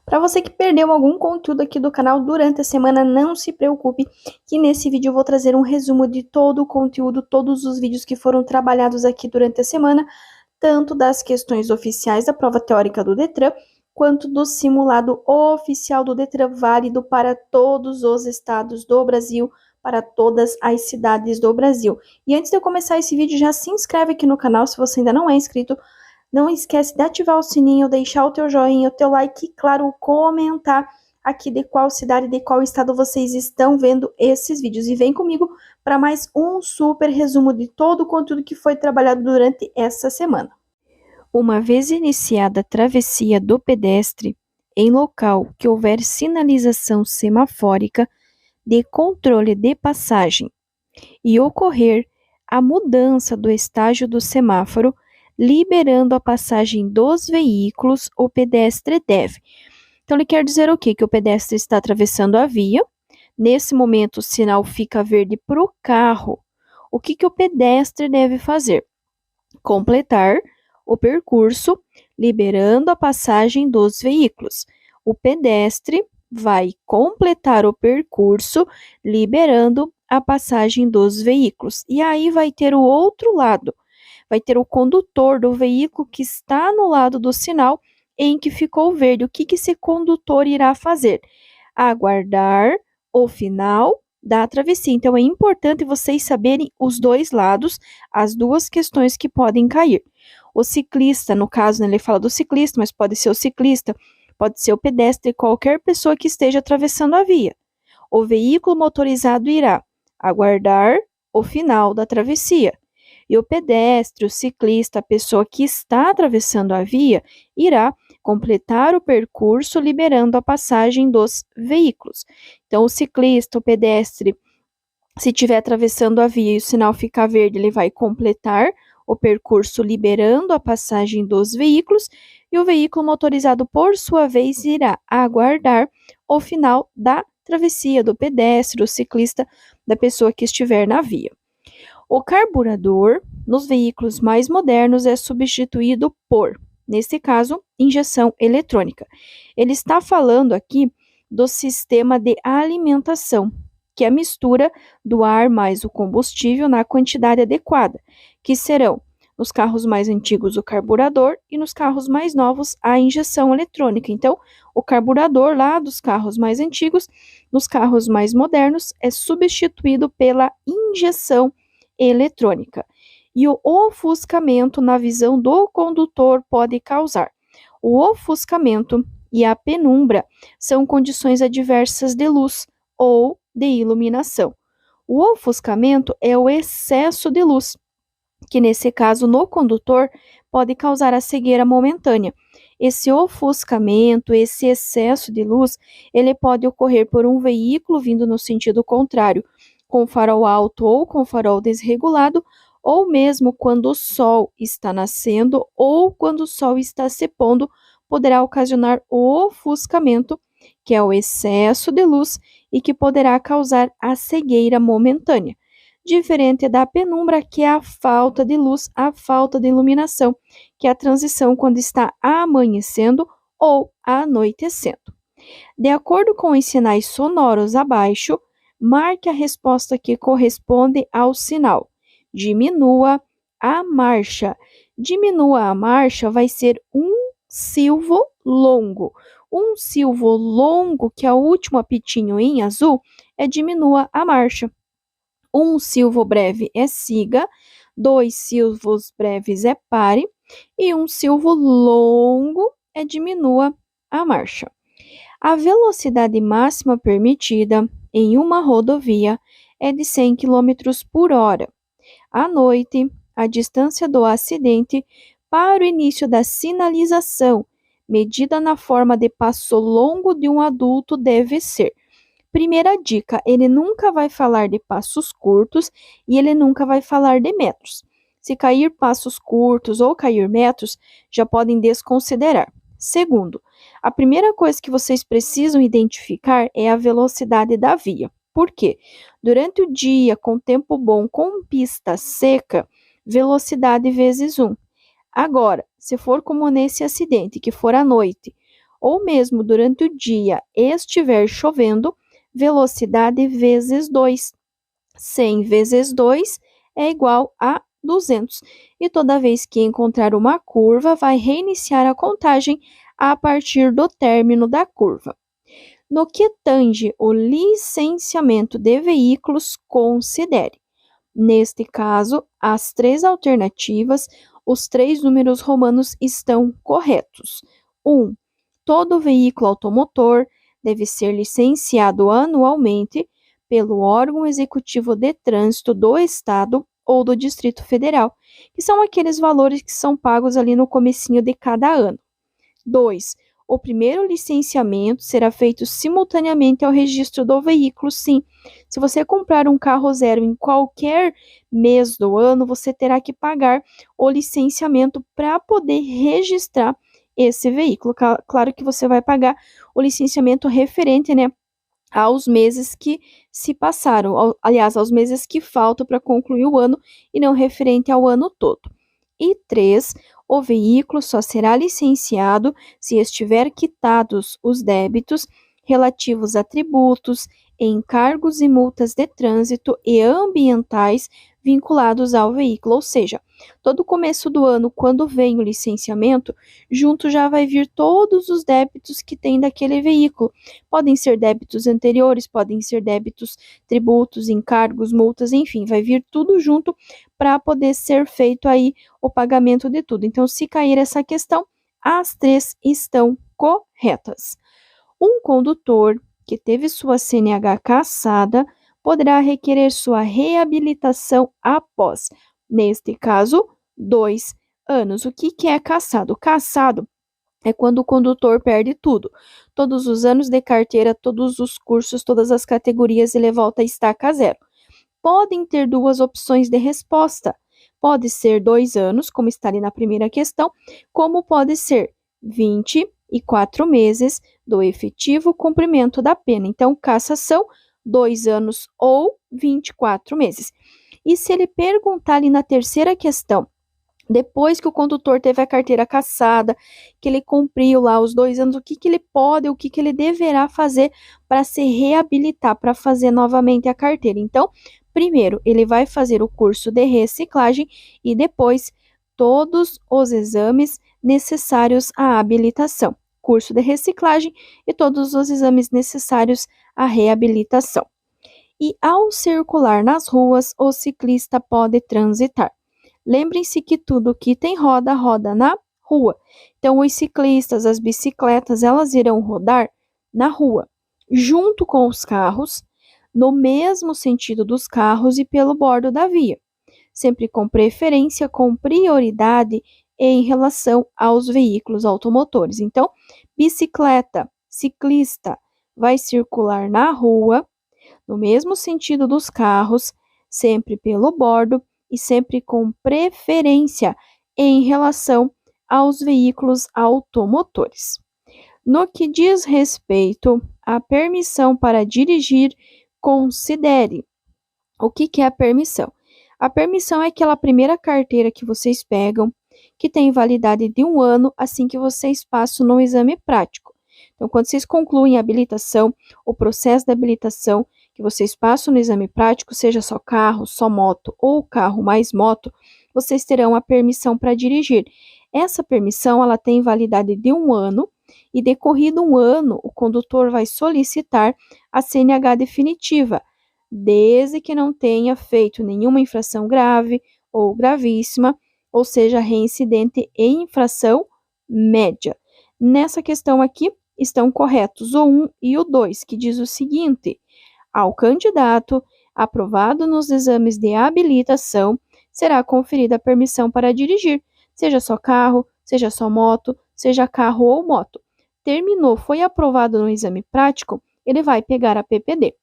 Para você que perdeu algum conteúdo aqui do canal durante a semana, não se preocupe, que nesse vídeo eu vou trazer um resumo de todo o conteúdo, todos os vídeos que foram trabalhados aqui durante a semana, tanto das questões oficiais da prova teórica do Detran, quanto do simulado oficial do Detran, válido para todos os estados do Brasil, para todas as cidades do Brasil. E antes de eu começar esse vídeo, já se inscreve aqui no canal se você ainda não é inscrito. Não esquece de ativar o sininho, deixar o teu joinha, o teu like e, claro, comentar aqui de qual cidade, de qual estado vocês estão vendo esses vídeos. E vem comigo para mais um super resumo de todo o conteúdo que foi trabalhado durante essa semana. Uma vez iniciada a travessia do pedestre, em local que houver sinalização semafórica de controle de passagem e ocorrer a mudança do estágio do semáforo, liberando a passagem dos veículos, o pedestre deve. Então, ele quer dizer o quê? Que o pedestre está atravessando a via. Nesse momento, o sinal fica verde para o carro. O que o pedestre deve fazer? Completar o percurso, liberando a passagem dos veículos. O pedestre vai completar o percurso, liberando a passagem dos veículos. E aí vai ter o outro lado, vai ter o condutor do veículo que está no lado do sinal em que ficou verde. O que esse condutor irá fazer? Aguardar o final da travessia. Então, é importante vocês saberem os dois lados, as duas questões que podem cair. O ciclista, no caso, ele fala do ciclista, mas pode ser o ciclista, pode ser o pedestre, qualquer pessoa que esteja atravessando a via. O veículo motorizado irá aguardar o final da travessia. E o pedestre, o ciclista, a pessoa que está atravessando a via, irá completar o percurso, liberando a passagem dos veículos. Então, o ciclista, o pedestre, se estiver atravessando a via e o sinal ficar verde, ele vai completar o percurso, liberando a passagem dos veículos, e o veículo motorizado, por sua vez, irá aguardar o final da travessia do pedestre, do ciclista, da pessoa que estiver na via. O carburador, nos veículos mais modernos, é substituído por, nesse caso, injeção eletrônica. Ele está falando aqui do sistema de alimentação, que é a mistura do ar mais o combustível na quantidade adequada, que serão, nos carros mais antigos, o carburador e nos carros mais novos, a injeção eletrônica. Então, o carburador lá dos carros mais antigos, nos carros mais modernos, é substituído pela injeção eletrônica. E o ofuscamento na visão do condutor pode causar. O ofuscamento e a penumbra são condições adversas de luz ou de iluminação. O ofuscamento é o excesso de luz, que nesse caso no condutor pode causar a cegueira momentânea. Esse ofuscamento, esse excesso de luz, ele pode ocorrer por um veículo vindo no sentido contrário, com farol alto ou com farol desregulado, ou mesmo quando o sol está nascendo ou quando o sol está se pondo, poderá ocasionar o ofuscamento, que é o excesso de luz e que poderá causar a cegueira momentânea. Diferente da penumbra, que é a falta de luz, a falta de iluminação, que é a transição quando está amanhecendo ou anoitecendo. De acordo com os sinais sonoros abaixo, marque a resposta que corresponde ao sinal. Diminua a marcha. Diminua a marcha vai ser um silvo longo. Um silvo longo, que é o último apitinho em azul, é diminua a marcha. Um silvo breve é siga, 2 silvos breves é pare, e um silvo longo é diminua a marcha. A velocidade máxima permitida em uma rodovia é de 100 km por hora. À noite, a distância do acidente para o início da sinalização, medida na forma de passo longo de um adulto, deve ser. Primeira dica, ele nunca vai falar de passos curtos e ele nunca vai falar de metros. Se cair passos curtos ou cair metros, já podem desconsiderar. Segundo, a primeira coisa que vocês precisam identificar é a velocidade da via. Por quê? Durante o dia, com tempo bom, com pista seca, velocidade vezes 1. Agora, se for como nesse acidente, que for à noite, ou mesmo durante o dia estiver chovendo, velocidade vezes 2. 100 vezes 2 é igual a 200. E toda vez que encontrar uma curva, vai reiniciar a contagem a partir do término da curva. No que tange o licenciamento de veículos, considere, neste caso, as 3 alternativas, os 3 números romanos estão corretos. 1. Todo veículo automotor deve ser licenciado anualmente pelo órgão executivo de trânsito do Estado ou do Distrito Federal, que são aqueles valores que são pagos ali no comecinho de cada ano. 2. O primeiro licenciamento será feito simultaneamente ao registro do veículo, sim. Se você comprar um carro zero em qualquer mês do ano, você terá que pagar o licenciamento para poder registrar esse veículo. Claro que você vai pagar o licenciamento referente, né, aos meses que se passaram, aliás, aos meses que faltam para concluir o ano e não referente ao ano todo. E 3, o veículo só será licenciado se estiver quitados os débitos relativos a tributos, encargos e multas de trânsito e ambientais vinculados ao veículo, ou seja, todo começo do ano, quando vem o licenciamento, junto já vai vir todos os débitos que tem daquele veículo. Podem ser débitos anteriores, podem ser débitos, tributos, encargos, multas, enfim, vai vir tudo junto para poder ser feito aí o pagamento de tudo. Então, se cair essa questão, as 3 estão corretas. Um condutor que teve sua CNH cassada poderá requerer sua reabilitação após, neste caso, 2 anos. O que é cassado? Cassado é quando o condutor perde tudo. Todos os anos de carteira, todos os cursos, todas as categorias, ele volta a estaca zero. Podem ter 2 opções de resposta. Pode ser 2 anos, como está ali na primeira questão, como pode ser 24 meses do efetivo cumprimento da pena. Então, cassação, 2 anos ou 24 meses. E se ele perguntar ali na terceira questão, depois que o condutor teve a carteira cassada, que ele cumpriu lá os 2 anos, o que ele pode, o que ele deverá fazer para se reabilitar, para fazer novamente a carteira? Então, primeiro, ele vai fazer o curso de reciclagem e depois todos os exames necessários à habilitação. Curso de reciclagem e todos os exames necessários à reabilitação. E ao circular nas ruas, o ciclista pode transitar. Lembrem-se que tudo que tem roda, roda na rua. Então, os ciclistas, as bicicletas, elas irão rodar na rua, junto com os carros, no mesmo sentido dos carros e pelo bordo da via, sempre com preferência, com prioridade em relação aos veículos automotores. Então, bicicleta, ciclista, vai circular na rua, no mesmo sentido dos carros, sempre pelo bordo e sempre com preferência em relação aos veículos automotores. No que diz respeito à permissão para dirigir, considere. O que é a permissão? A permissão é aquela primeira carteira que vocês pegam, que tem validade de 1 ano assim que vocês passam no exame prático. Então, quando vocês concluem a habilitação, o processo da habilitação, que vocês passam no exame prático, seja só carro, só moto ou carro mais moto, vocês terão a permissão para dirigir. Essa permissão, ela tem validade de 1 ano e decorrido 1 ano, o condutor vai solicitar a CNH definitiva, desde que não tenha feito nenhuma infração grave ou gravíssima, ou seja, reincidente em infração média. Nessa questão aqui, estão corretos o 1 e o 2, que diz o seguinte: ao candidato aprovado nos exames de habilitação será conferida a permissão para dirigir, seja só carro, seja só moto, seja carro ou moto. Terminou, foi aprovado no exame prático, ele vai pegar a PPD.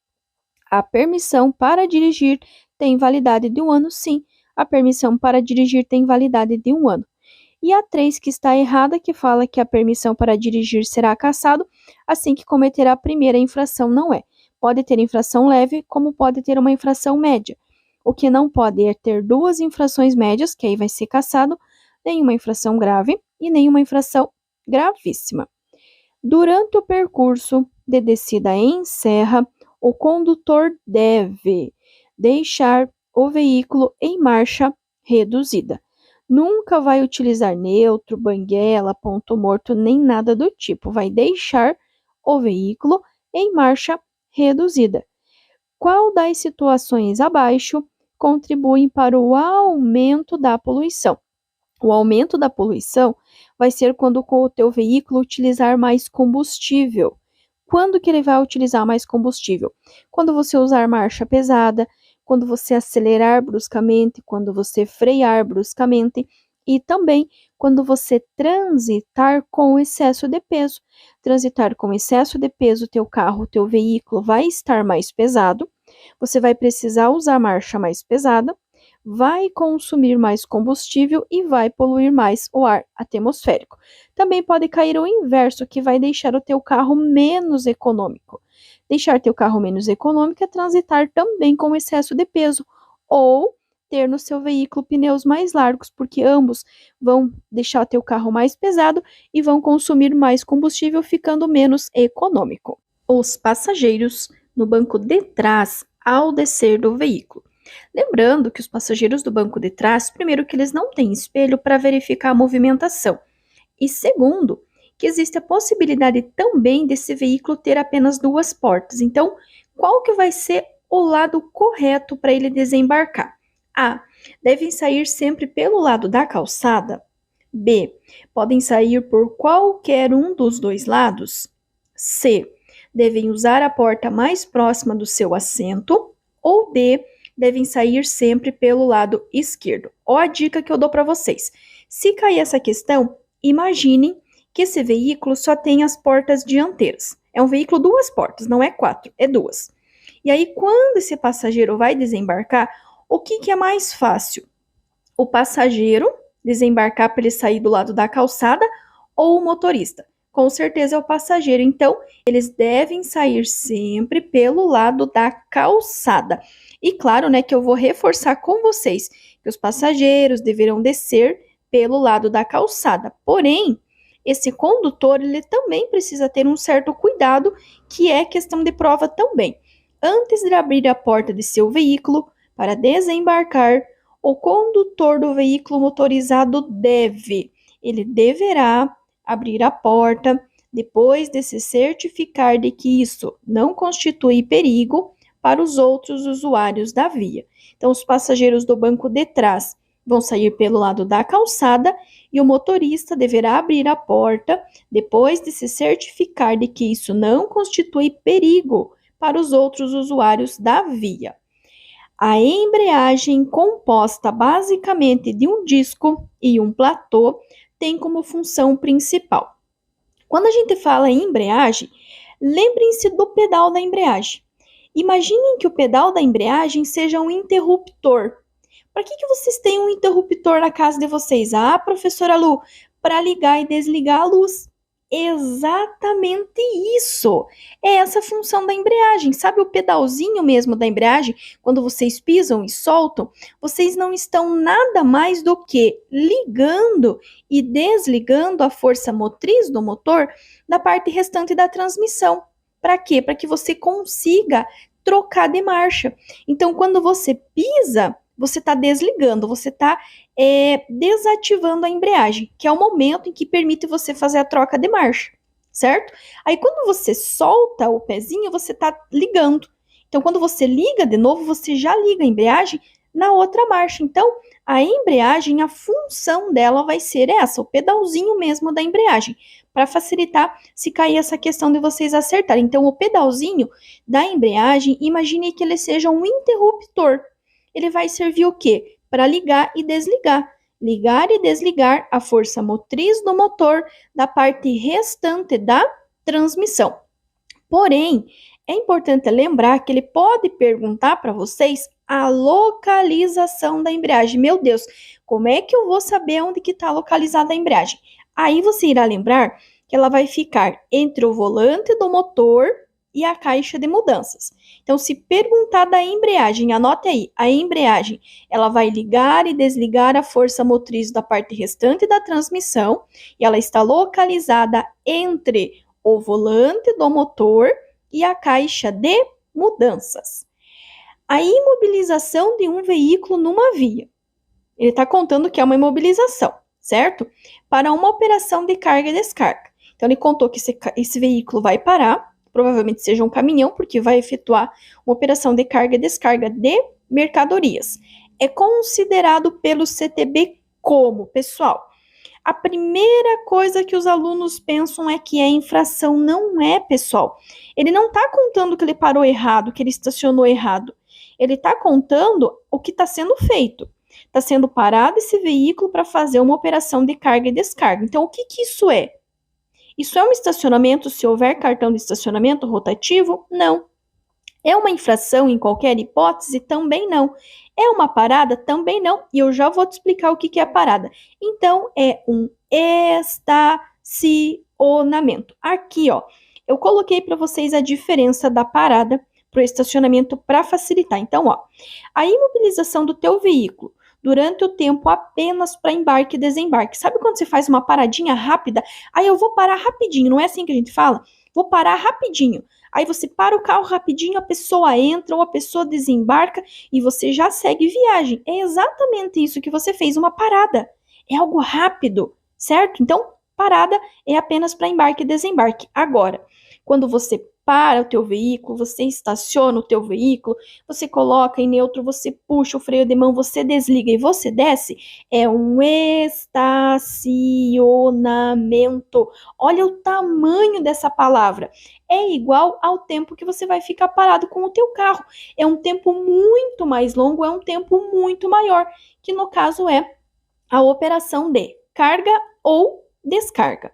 A permissão para dirigir tem validade de 1 ano, sim. A permissão para dirigir tem validade de 1 ano. E a 3, que está errada, que fala que a permissão para dirigir será cassado assim que cometer a primeira infração, não é. Pode ter infração leve, como pode ter uma infração média. O que não pode é ter 2 infrações médias, que aí vai ser cassado, nenhuma infração grave e nenhuma infração gravíssima. Durante o percurso de descida em serra, o condutor deve deixar o veículo em marcha reduzida. Nunca vai utilizar neutro, banguela, ponto morto, nem nada do tipo. Vai deixar o veículo em marcha reduzida. Qual das situações abaixo contribuem para o aumento da poluição? O aumento da poluição vai ser quando o teu veículo utilizar mais combustível. Quando que ele vai utilizar mais combustível? Quando você usar marcha pesada, quando você acelerar bruscamente, quando você frear bruscamente e também quando você transitar com excesso de peso. Transitar com excesso de peso, teu carro, teu veículo vai estar mais pesado, você vai precisar usar marcha mais pesada, vai consumir mais combustível e vai poluir mais o ar atmosférico. Também pode cair o inverso, que vai deixar o teu carro menos econômico. Deixar teu carro menos econômico é transitar também com excesso de peso ou ter no seu veículo pneus mais largos, porque ambos vão deixar teu carro mais pesado e vão consumir mais combustível, ficando menos econômico. Os passageiros no banco de trás ao descer do veículo. Lembrando que os passageiros do banco de trás, primeiro que eles não têm espelho para verificar a movimentação, e segundo, que existe a possibilidade também desse veículo ter apenas duas portas. Então, qual que vai ser o lado correto para ele desembarcar? A. Devem sair sempre pelo lado da calçada. B. Podem sair por qualquer um dos dois lados. C. Devem usar a porta mais próxima do seu assento. Ou D. Devem sair sempre pelo lado esquerdo. Ó a dica que eu dou para vocês. Se cair essa questão, imaginem que esse veículo só tem as portas dianteiras. É um veículo duas portas, não é quatro, é duas. E aí, quando esse passageiro vai desembarcar, o que é mais fácil? O passageiro desembarcar para ele sair do lado da calçada ou o motorista? Com certeza é o passageiro. Então, eles devem sair sempre pelo lado da calçada. E claro, né, que eu vou reforçar com vocês que os passageiros deverão descer pelo lado da calçada. Porém, esse condutor, ele também precisa ter um certo cuidado, que é questão de prova também. Antes de abrir a porta de seu veículo para desembarcar, o condutor do veículo motorizado ele deverá abrir a porta depois de se certificar de que isso não constitui perigo para os outros usuários da via. Então, os passageiros do banco de trás vão sair pelo lado da calçada e o motorista deverá abrir a porta depois de se certificar de que isso não constitui perigo para os outros usuários da via. A embreagem, composta basicamente de um disco e um platô, tem como função principal. Quando a gente fala em embreagem, lembrem-se do pedal da embreagem. Imaginem que o pedal da embreagem seja um interruptor. Para que vocês têm um interruptor na casa de vocês? Ah, professora Lu, para ligar e desligar a luz. Exatamente isso. É essa a função da embreagem. Sabe o pedalzinho mesmo da embreagem? Quando vocês pisam e soltam, vocês não estão nada mais do que ligando e desligando a força motriz do motor da parte restante da transmissão. Para quê? Para que você consiga trocar de marcha. Então, quando você pisa, você está desligando, você está desativando a embreagem, que é o momento em que permite você fazer a troca de marcha, certo? Aí, quando você solta o pezinho, você está ligando. Então, quando você liga de novo, você já liga a embreagem na outra marcha. Então, a embreagem, a função dela vai ser essa, o pedalzinho mesmo da embreagem, para facilitar se cair essa questão de vocês acertarem. Então, o pedalzinho da embreagem, imagine que ele seja um interruptor. Ele vai servir o quê? Para ligar e desligar. Ligar e desligar a força motriz do motor da parte restante da transmissão. Porém, é importante lembrar que ele pode perguntar para vocês a localização da embreagem. Meu Deus, como é que eu vou saber onde que está localizada a embreagem? Aí você irá lembrar que ela vai ficar entre o volante do motor e a caixa de mudanças. Então, se perguntar da embreagem, anote aí, a embreagem, ela vai ligar e desligar a força motriz da parte restante da transmissão e ela está localizada entre o volante do motor e a caixa de mudanças. A imobilização de um veículo numa via. Ele está contando que é uma imobilização, certo? Para uma operação de carga e descarga. Então, ele contou que esse veículo vai parar, provavelmente seja um caminhão, porque vai efetuar uma operação de carga e descarga de mercadorias. É considerado pelo CTB como, pessoal? A primeira coisa que os alunos pensam é que é infração. Não é, pessoal. Ele não está contando que ele parou errado, que ele estacionou errado. Ele está contando o que está sendo feito. Está sendo parado esse veículo para fazer uma operação de carga e descarga. Então, o que isso é? Isso é um estacionamento se houver cartão de estacionamento rotativo? Não. É uma infração em qualquer hipótese? Também não. É uma parada? Também não. E eu já vou te explicar o que é a parada. Então, é um estacionamento. Aqui, ó, eu coloquei para vocês a diferença da parada para o estacionamento para facilitar. Então, ó, a imobilização do teu veículo durante o tempo apenas para embarque e desembarque. Sabe quando você faz uma paradinha rápida? Aí eu vou parar rapidinho, não é assim que a gente fala? Vou parar rapidinho. Aí você para o carro rapidinho, a pessoa entra ou a pessoa desembarca e você já segue viagem. É exatamente isso que você fez, uma parada. É algo rápido, certo? Então, parada é apenas para embarque e desembarque. Agora, quando você para o teu veículo, você estaciona o teu veículo, você coloca em neutro, você puxa o freio de mão, você desliga e você desce, é um estacionamento. Olha o tamanho dessa palavra. É igual ao tempo que você vai ficar parado com o teu carro. É um tempo muito mais longo, é um tempo muito maior, que no caso é a operação de carga ou descarga.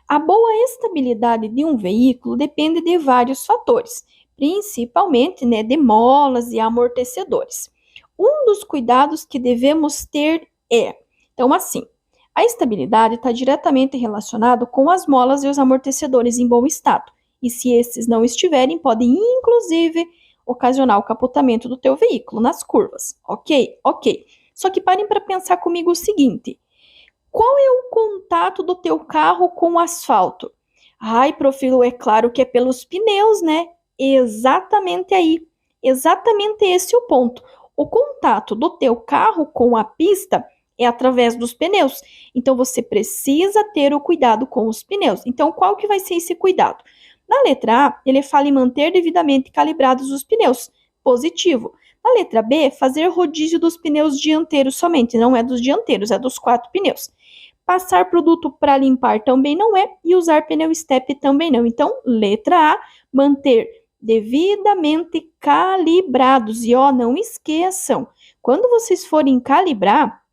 A boa estabilidade de um veículo depende de vários fatores, principalmente, de molas e amortecedores. Um dos cuidados que devemos ter então assim, a estabilidade está diretamente relacionada com as molas e os amortecedores em bom estado. E se esses não estiverem, podem inclusive ocasionar o capotamento do teu veículo nas curvas. Ok? Ok. Só que parem para pensar comigo o seguinte: qual é o contato do teu carro com o asfalto? Ai, Profilo, é claro que é pelos pneus, né? Exatamente aí. Exatamente esse é o ponto. O contato do teu carro com a pista é através dos pneus. Então, você precisa ter o cuidado com os pneus. Então, qual que vai ser esse cuidado? Na letra A, ele fala em manter devidamente calibrados os pneus. Positivo. Na letra B, fazer rodízio dos pneus dianteiros somente. Não é dos dianteiros, é dos 4 pneus. Passar produto para limpar também não é, e usar pneu step também não. Então, letra A, manter devidamente calibrados. E ó, não esqueçam, quando vocês forem calibrar,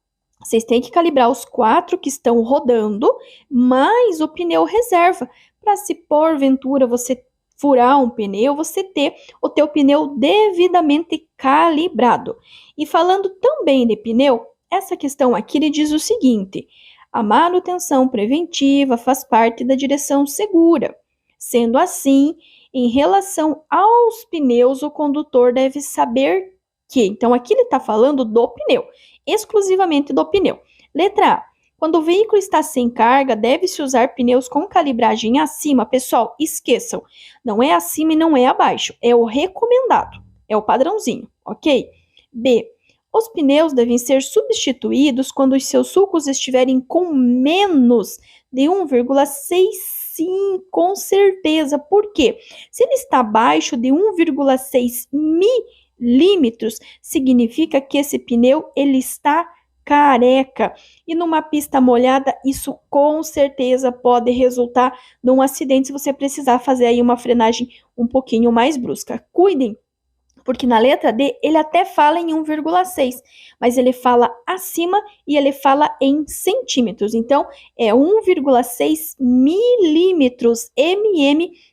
vocês têm que calibrar os 4 que estão rodando, mais o pneu reserva, para se porventura você furar um pneu, você ter o teu pneu devidamente calibrado. E falando também de pneu, essa questão aqui ele diz o seguinte: a manutenção preventiva faz parte da direção segura. Sendo assim, em relação aos pneus, o condutor deve saber que. Então, aqui ele está falando do pneu, exclusivamente do pneu. Letra A. Quando o veículo está sem carga, deve-se usar pneus com calibragem acima. Pessoal, esqueçam, não é acima e não é abaixo, é o recomendado, é o padrãozinho, ok? B. Os pneus devem ser substituídos quando os seus sulcos estiverem com menos de 1,6, sim, com certeza. Por quê? Se ele está abaixo de 1,6 milímetros, significa que esse pneu ele está careca. E numa pista molhada, isso com certeza pode resultar num acidente se você precisar fazer aí uma frenagem um pouquinho mais brusca. Cuidem, porque na letra D ele até fala em 1,6, mas ele fala acima e ele fala em centímetros. Então, é 1,6 milímetros,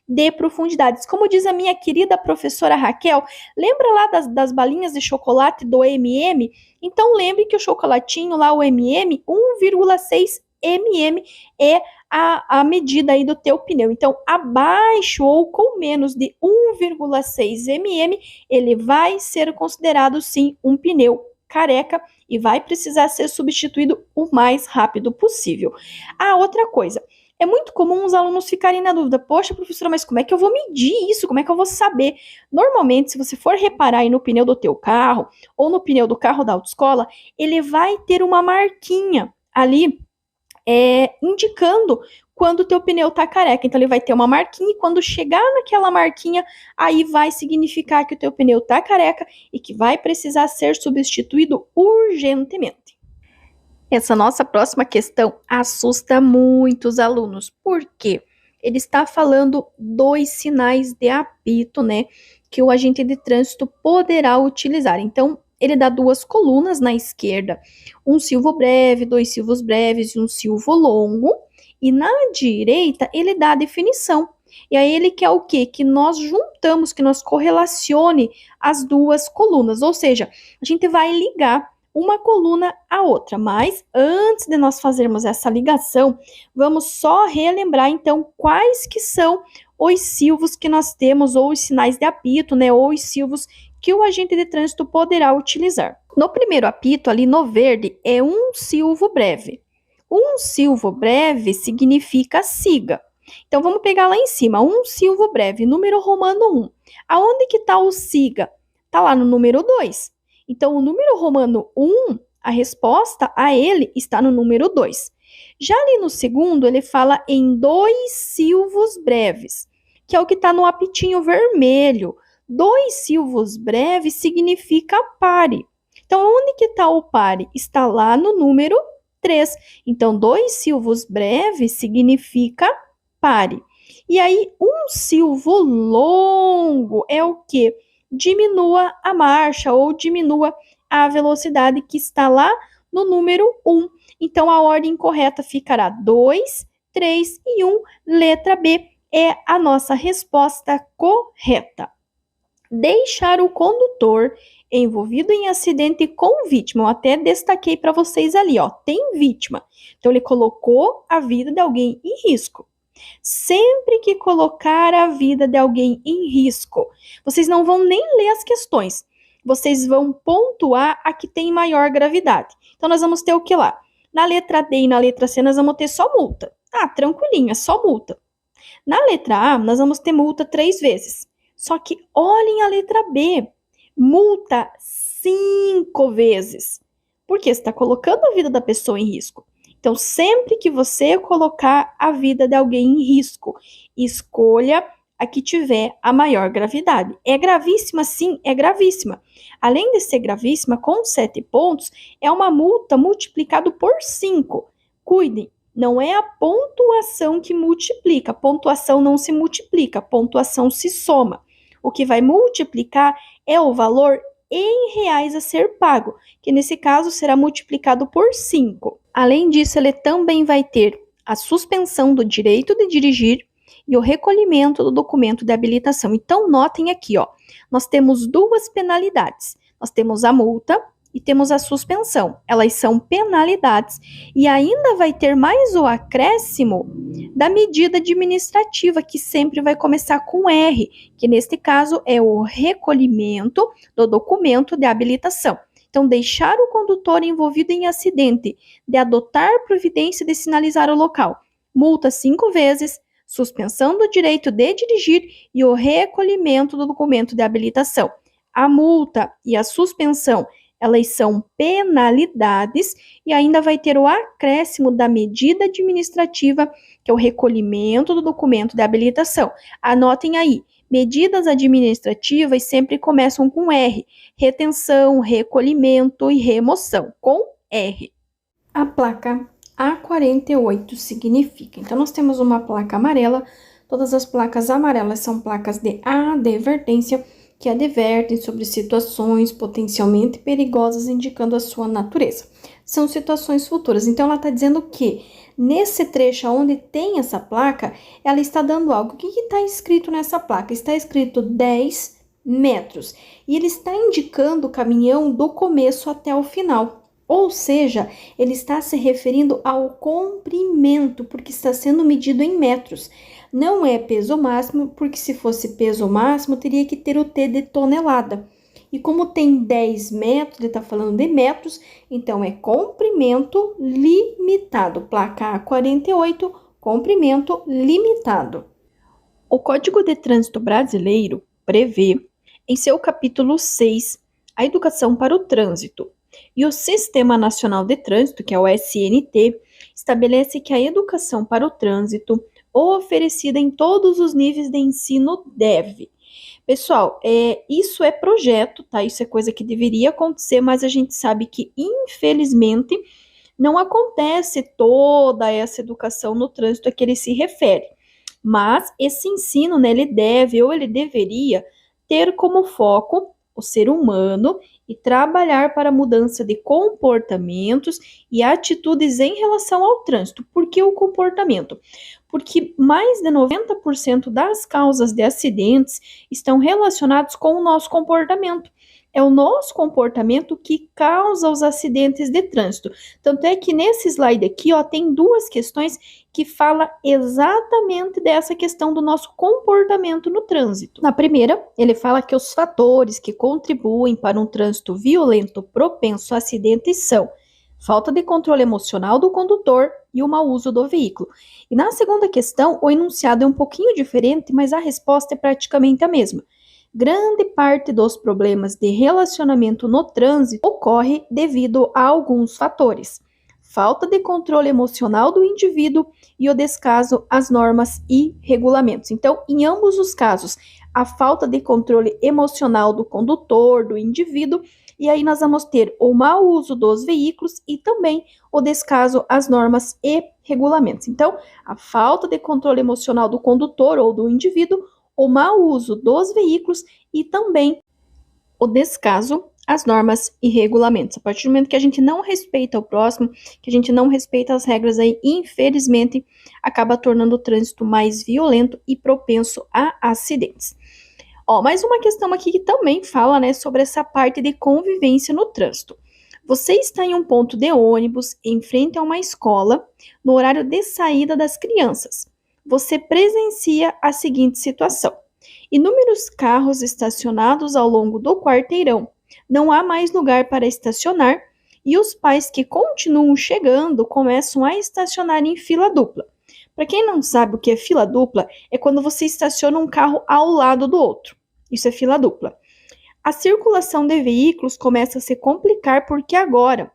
de profundidades. Como diz a minha querida professora Raquel, lembra lá das balinhas de chocolate do Então, lembre que o chocolatinho lá, o 1,6 é a medida aí do teu pneu. Então, abaixo ou com menos de 1,6 ele vai ser considerado sim um pneu careca e vai precisar ser substituído o mais rápido possível. A outra coisa, É muito comum os alunos ficarem na dúvida, poxa, professora, mas como é que eu vou medir isso? Como é que eu vou saber? Normalmente, se você for reparar aí no pneu do teu carro ou no pneu do carro da autoescola, ele vai ter uma marquinha ali indicando quando o teu pneu tá careca. Então ele vai ter uma marquinha e quando chegar naquela marquinha, aí vai significar que o teu pneu tá careca e que vai precisar ser substituído urgentemente. Essa nossa próxima questão assusta muitos alunos. Por quê? Ele está falando dos sinais de apito, né, que o agente de trânsito poderá utilizar. Então, ele dá duas colunas na esquerda, um silvo breve, dois silvos breves e um silvo longo. E na direita, ele dá a definição. E aí ele quer o quê? Que nós juntamos, que nós correlacione as duas colunas. Ou seja, a gente vai ligar uma coluna à outra. Mas antes de nós fazermos essa ligação, vamos só relembrar então quais que são os silvos que nós temos, ou os sinais de apito, né, ou os silvos que o agente de trânsito poderá utilizar. No primeiro apito, ali no verde, é um silvo breve. Um silvo breve significa siga. Então, vamos pegar lá em cima, um silvo breve, número romano 1. Aonde que está o siga? Está lá no número 2. Então, o número romano 1, a resposta a ele está no número 2. Já ali no segundo, ele fala em dois silvos breves, que é o que está no apitinho vermelho. Dois silvos breves significa pare. Então, onde que está o pare? Está lá no número 3. Então, dois silvos breves significa pare. E aí, um silvo longo é o que? Diminua a marcha ou diminua a velocidade, que está lá no número 1. Então, a ordem correta ficará 2, 3 e 1. Letra B é a nossa resposta correta. Deixar o condutor envolvido em acidente com vítima. Eu até destaquei para vocês ali, ó, tem vítima. Então, ele colocou a vida de alguém em risco. Sempre que colocar a vida de alguém em risco, vocês não vão nem ler as questões. Vocês vão pontuar a que tem maior gravidade. Então, nós vamos ter o que lá? Na letra D e na letra C, nós vamos ter só multa. Ah, tranquilinho, é só multa. Na letra A, nós vamos ter multa 3 vezes. Só que olhem a letra B. Multa 5 vezes. Porque você está colocando a vida da pessoa em risco. Então, sempre que você colocar a vida de alguém em risco, escolha a que tiver a maior gravidade. É gravíssima? Sim, é gravíssima. Além de ser gravíssima, com 7 pontos, é uma multa multiplicado por 5. Cuidem, não é a pontuação que multiplica. A pontuação não se multiplica, a pontuação se soma. O que vai multiplicar é o valor em reais a ser pago, que nesse caso será multiplicado por 5. Além disso, ele também vai ter a suspensão do direito de dirigir e o recolhimento do documento de habilitação. Então, notem aqui, ó, nós temos duas penalidades. Nós temos a multa e temos a suspensão. Elas são penalidades e ainda vai ter mais o acréscimo da medida administrativa, que sempre vai começar com R, que neste caso é o recolhimento do documento de habilitação. Então, deixar o condutor envolvido em acidente de adotar providência de sinalizar o local. Multa 5 vezes, suspensão do direito de dirigir e o recolhimento do documento de habilitação. A multa e a suspensão, elas são penalidades e ainda vai ter o acréscimo da medida administrativa, que é o recolhimento do documento de habilitação. Anotem aí, medidas administrativas sempre começam com R, retenção, recolhimento e remoção, com R. A placa A48 significa, então nós temos uma placa amarela, todas as placas amarelas são placas de advertência, que advertem sobre situações potencialmente perigosas, indicando a sua natureza. São situações futuras. Então, ela está dizendo que nesse trecho onde tem essa placa, ela está dando algo. O que está escrito nessa placa? Está escrito 10 metros. E ele está indicando o caminhão do começo até o final. Ou seja, ele está se referindo ao comprimento, porque está sendo medido em metros. Não é peso máximo, porque se fosse peso máximo, teria que ter o T de tonelada. E como tem 10 metros, ele está falando de metros, então é comprimento limitado. Placa A48, comprimento limitado. O Código de Trânsito Brasileiro prevê, em seu capítulo 6, a educação para o trânsito. E o Sistema Nacional de Trânsito, que é o SNT, estabelece que a educação para o trânsito, oferecida em todos os níveis de ensino, deve. Pessoal, isso é projeto, tá? Isso é coisa que deveria acontecer, mas a gente sabe que, infelizmente, não acontece toda essa educação no trânsito a que ele se refere. Mas esse ensino, né, ele deve ou ele deveria ter como foco o ser humano e trabalhar para a mudança de comportamentos e atitudes em relação ao trânsito. Por que o comportamento? Porque mais de 90% das causas de acidentes estão relacionados com o nosso comportamento. É o nosso comportamento que causa os acidentes de trânsito. Tanto é que nesse slide aqui, ó, tem duas questões que fala exatamente dessa questão do nosso comportamento no trânsito. Na primeira, ele fala que os fatores que contribuem para um trânsito violento propenso a acidentes são falta de controle emocional do condutor e o mau uso do veículo. E na segunda questão, o enunciado é um pouquinho diferente, mas a resposta é praticamente a mesma. Grande parte dos problemas de relacionamento no trânsito ocorre devido a alguns fatores: falta de controle emocional do indivíduo e o descaso às normas e regulamentos. Então, em ambos os casos, a falta de controle emocional do condutor, do indivíduo, e aí nós vamos ter o mau uso dos veículos e também o descaso às normas e regulamentos. Então, a falta de controle emocional do condutor ou do indivíduo, o mau uso dos veículos e também o descaso às normas e regulamentos. A partir do momento que a gente não respeita o próximo, que a gente não respeita as regras aí, infelizmente, acaba tornando o trânsito mais violento e propenso a acidentes. Ó, mais uma questão aqui que também fala, né, sobre essa parte de convivência no trânsito. Você está em um ponto de ônibus em frente a uma escola no horário de saída das crianças. Você presencia a seguinte situação: inúmeros carros estacionados ao longo do quarteirão. Não há mais lugar para estacionar e os pais que continuam chegando começam a estacionar em fila dupla. Para quem não sabe o que é fila dupla, é quando você estaciona um carro ao lado do outro. Isso é fila dupla. A circulação de veículos começa a se complicar porque agora,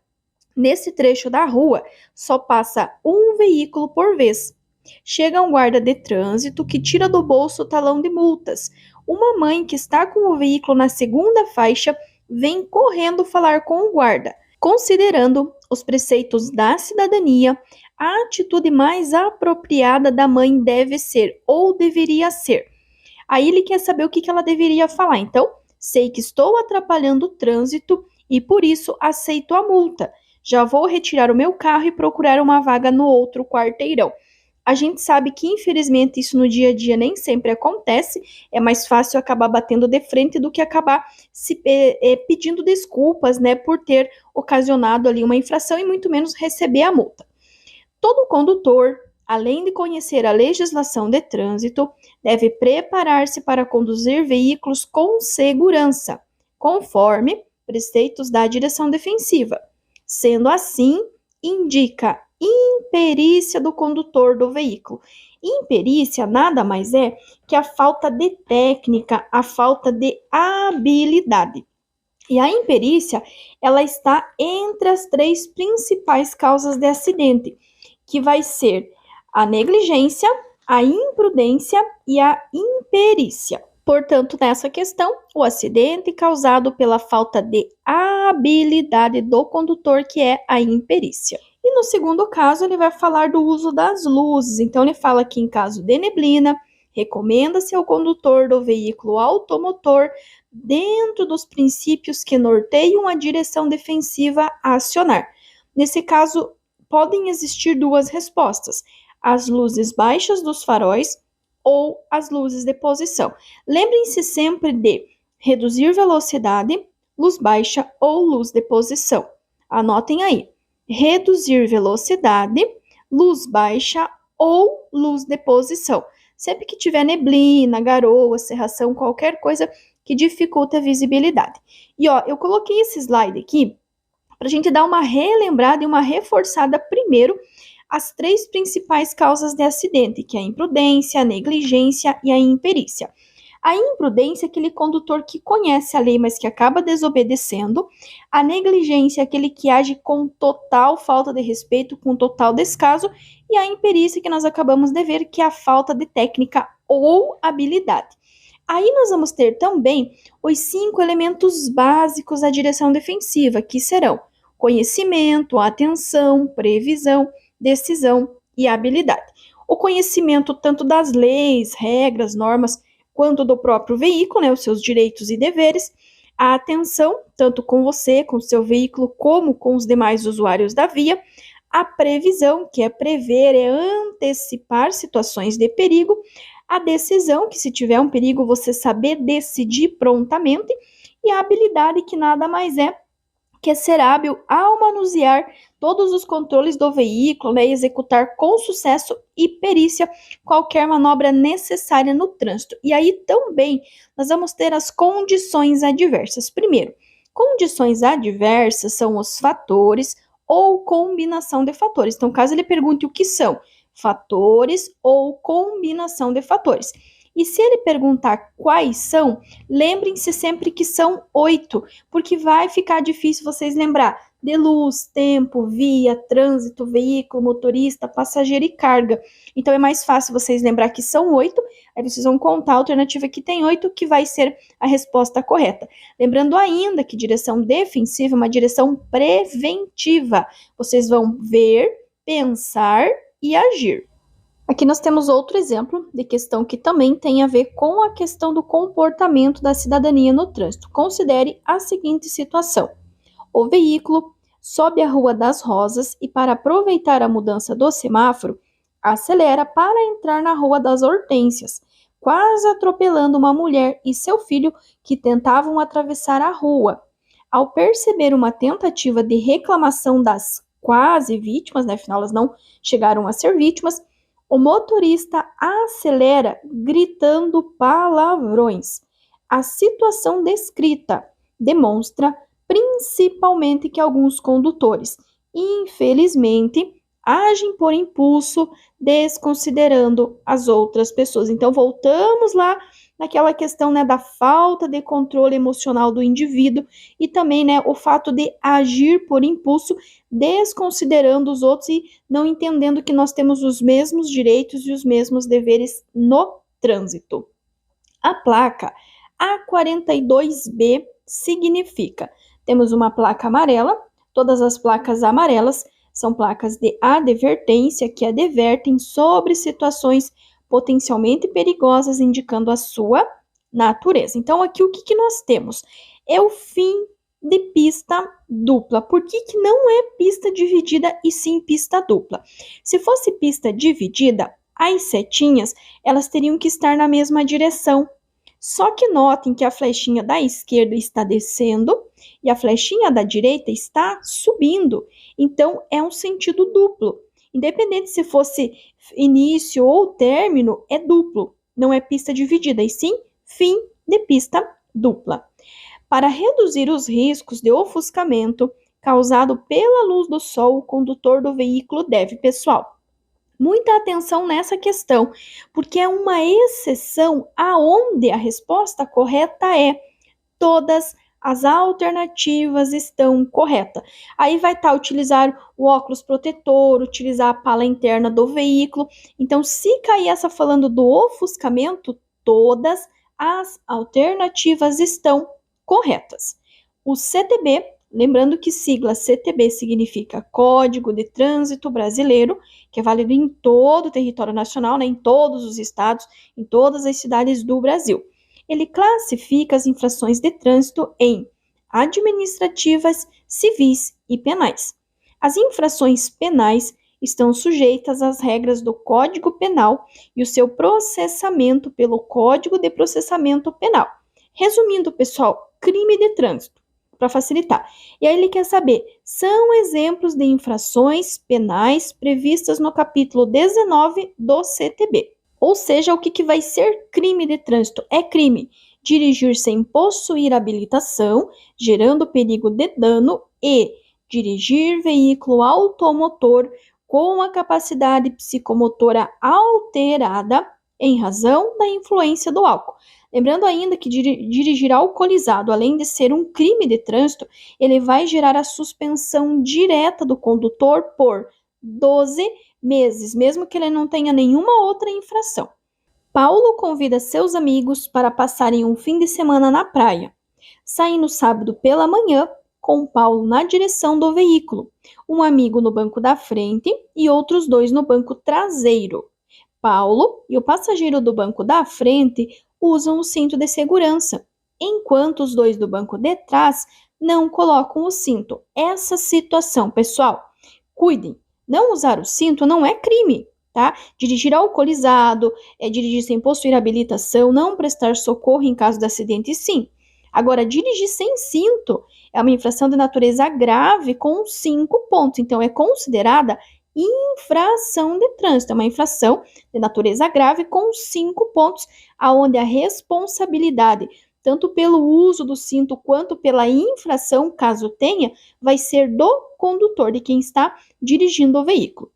nesse trecho da rua, só passa um veículo por vez. Chega um guarda de trânsito que tira do bolso o talão de multas. Uma mãe que está com o veículo na segunda faixa vem correndo falar com o guarda. Considerando os preceitos da cidadania, a atitude mais apropriada da mãe deve ser ou deveria ser. Aí ele quer saber o que ela deveria falar. Então, sei que estou atrapalhando o trânsito e por isso aceito a multa. Já vou retirar o meu carro e procurar uma vaga no outro quarteirão. A gente sabe que, infelizmente, isso no dia a dia nem sempre acontece. É mais fácil acabar batendo de frente do que acabar pedindo desculpas, né, por ter ocasionado ali uma infração e muito menos receber a multa. Todo condutor, além de conhecer a legislação de trânsito, deve preparar-se para conduzir veículos com segurança, conforme preceitos da direção defensiva. Sendo assim, indica imperícia do condutor do veículo. Imperícia nada mais é que a falta de técnica, a falta de habilidade. E a imperícia, ela está entre as três principais causas de acidente, que vai ser a negligência, a imprudência e a imperícia. Portanto, nessa questão, o acidente causado pela falta de habilidade do condutor, que é a imperícia. E no segundo caso, ele vai falar do uso das luzes. Então, ele fala que em caso de neblina, recomenda-se ao condutor do veículo automotor, dentro dos princípios que norteiam a direção defensiva, a acionar. Nesse caso, podem existir duas respostas: as luzes baixas dos faróis ou as luzes de posição. Lembrem-se sempre de reduzir velocidade, luz baixa ou luz de posição. Anotem aí: reduzir velocidade, luz baixa ou luz de posição. Sempre que tiver neblina, garoa, cerração, qualquer coisa que dificulta a visibilidade. E ó, eu coloquei esse slide aqui para a gente dar uma relembrada e uma reforçada primeiro as 3 principais causas de acidente, que é a imprudência, a negligência e a imperícia. A imprudência é aquele condutor que conhece a lei, mas que acaba desobedecendo. A negligência é aquele que age com total falta de respeito, com total descaso. E a imperícia que nós acabamos de ver, que é a falta de técnica ou habilidade. Aí nós vamos ter também os 5 elementos básicos da direção defensiva, que serão conhecimento, atenção, previsão, decisão e habilidade. O conhecimento tanto das leis, regras, normas, quanto do próprio veículo, né, os seus direitos e deveres, a atenção, tanto com você, com o seu veículo, como com os demais usuários da via, a previsão, que é prever, é antecipar situações de perigo, a decisão, que se tiver um perigo, você saber decidir prontamente, e a habilidade, que nada mais é que ser hábil ao manusear todos os controles do veículo, né, e executar com sucesso e perícia qualquer manobra necessária no trânsito. E aí também nós vamos ter as condições adversas. Primeiro, condições adversas são os fatores ou combinação de fatores. Então, caso ele pergunte o que são fatores ou combinação de fatores. E se ele perguntar quais são, lembrem-se sempre que são 8, porque vai ficar difícil vocês lembrar de luz, tempo, via, trânsito, veículo, motorista, passageiro e carga. Então é mais fácil vocês lembrar que são 8, aí vocês vão contar a alternativa que tem 8, que vai ser a resposta correta. Lembrando ainda que direção defensiva é uma direção preventiva. Vocês vão ver, pensar e agir. Aqui nós temos outro exemplo de questão que também tem a ver com a questão do comportamento da cidadania no trânsito. Considere a seguinte situação: o veículo sobe a Rua das Rosas e, para aproveitar a mudança do semáforo, acelera para entrar na Rua das Hortênsias, quase atropelando uma mulher e seu filho que tentavam atravessar a rua. Ao perceber uma tentativa de reclamação das quase vítimas, né, afinal elas não chegaram a ser vítimas, o motorista acelera gritando palavrões. A situação descrita demonstra principalmente que alguns condutores, infelizmente, agem por impulso, desconsiderando as outras pessoas. Então, voltamos lá naquela questão, né, da falta de controle emocional do indivíduo e também, né, o fato de agir por impulso, desconsiderando os outros e não entendendo que nós temos os mesmos direitos e os mesmos deveres no trânsito. A placa A42B significa: temos uma placa amarela, todas as placas amarelas são placas de advertência, que advertem sobre situações potencialmente perigosas, indicando a sua natureza. Então, aqui o que nós temos? É o fim de pista dupla. Por que não é pista dividida e sim pista dupla? Se fosse pista dividida, as setinhas, elas teriam que estar na mesma direção. Só que notem que a flechinha da esquerda está descendo e a flechinha da direita está subindo. Então, é um sentido duplo. Independente se fosse início ou término, é duplo. Não é pista dividida, e sim fim de pista dupla. Para reduzir os riscos de ofuscamento causado pela luz do sol, o condutor do veículo deve, pessoal, muita atenção nessa questão, porque é uma exceção aonde a resposta correta é todas as alternativas estão corretas. Aí vai estar utilizar o óculos protetor, utilizar a pala interna do veículo. Então, se cair essa falando do ofuscamento, todas as alternativas estão corretas. O CTB, lembrando que sigla CTB significa Código de Trânsito Brasileiro, que é válido em todo o território nacional, né, em todos os estados, em todas as cidades do Brasil. Ele classifica as infrações de trânsito em administrativas, civis e penais. As infrações penais estão sujeitas às regras do Código Penal e o seu processamento pelo Código de Processamento Penal. Resumindo, pessoal, crime de trânsito, para facilitar. E aí ele quer saber, são exemplos de infrações penais previstas no capítulo 19 do CTB. Ou seja, o que vai ser crime de trânsito? É crime dirigir sem possuir habilitação, gerando perigo de dano, e dirigir veículo automotor com a capacidade psicomotora alterada em razão da influência do álcool. Lembrando ainda que dirigir alcoolizado, além de ser um crime de trânsito, ele vai gerar a suspensão direta do condutor por 12 meses, mesmo que ele não tenha nenhuma outra infração. Paulo convida seus amigos para passarem um fim de semana na praia. Saem no sábado pela manhã, com Paulo na direção do veículo, um amigo no banco da frente e outros 2 no banco traseiro. Paulo e o passageiro do banco da frente usam o cinto de segurança, enquanto os 2 do banco de trás não colocam o cinto. Essa situação, pessoal, cuidem, não usar o cinto não é crime, tá? Dirigir alcoolizado, dirigir sem possuir habilitação, não prestar socorro em caso de acidente, sim. Agora, dirigir sem cinto é uma infração de natureza grave com 5 pontos, então é considerada infração de trânsito, é uma infração de natureza grave com 5 pontos, aonde a responsabilidade, tanto pelo uso do cinto quanto pela infração, caso tenha, vai ser do condutor, de quem está dirigindo o veículo.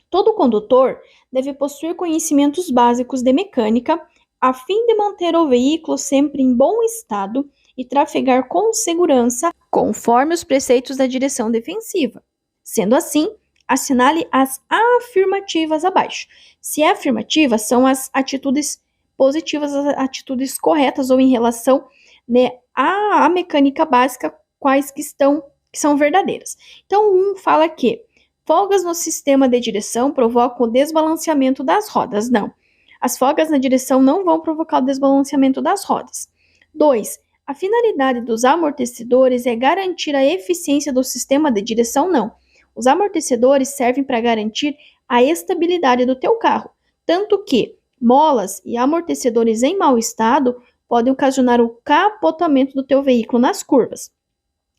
Todo condutor deve possuir conhecimentos básicos de mecânica, a fim de manter o veículo sempre em bom estado e trafegar com segurança, conforme os preceitos da direção defensiva. Sendo assim, assinale as afirmativas abaixo. Se é afirmativa, são as atitudes positivas, as atitudes corretas ou em relação, né, à mecânica básica, quais que são verdadeiras. Então, fala que folgas no sistema de direção provocam o desbalanceamento das rodas. Não. As folgas na direção não vão provocar o desbalanceamento das rodas. 2. A finalidade dos amortecedores é garantir a eficiência do sistema de direção? Não. Os amortecedores servem para garantir a estabilidade do teu carro, tanto que molas e amortecedores em mau estado podem ocasionar o capotamento do teu veículo nas curvas.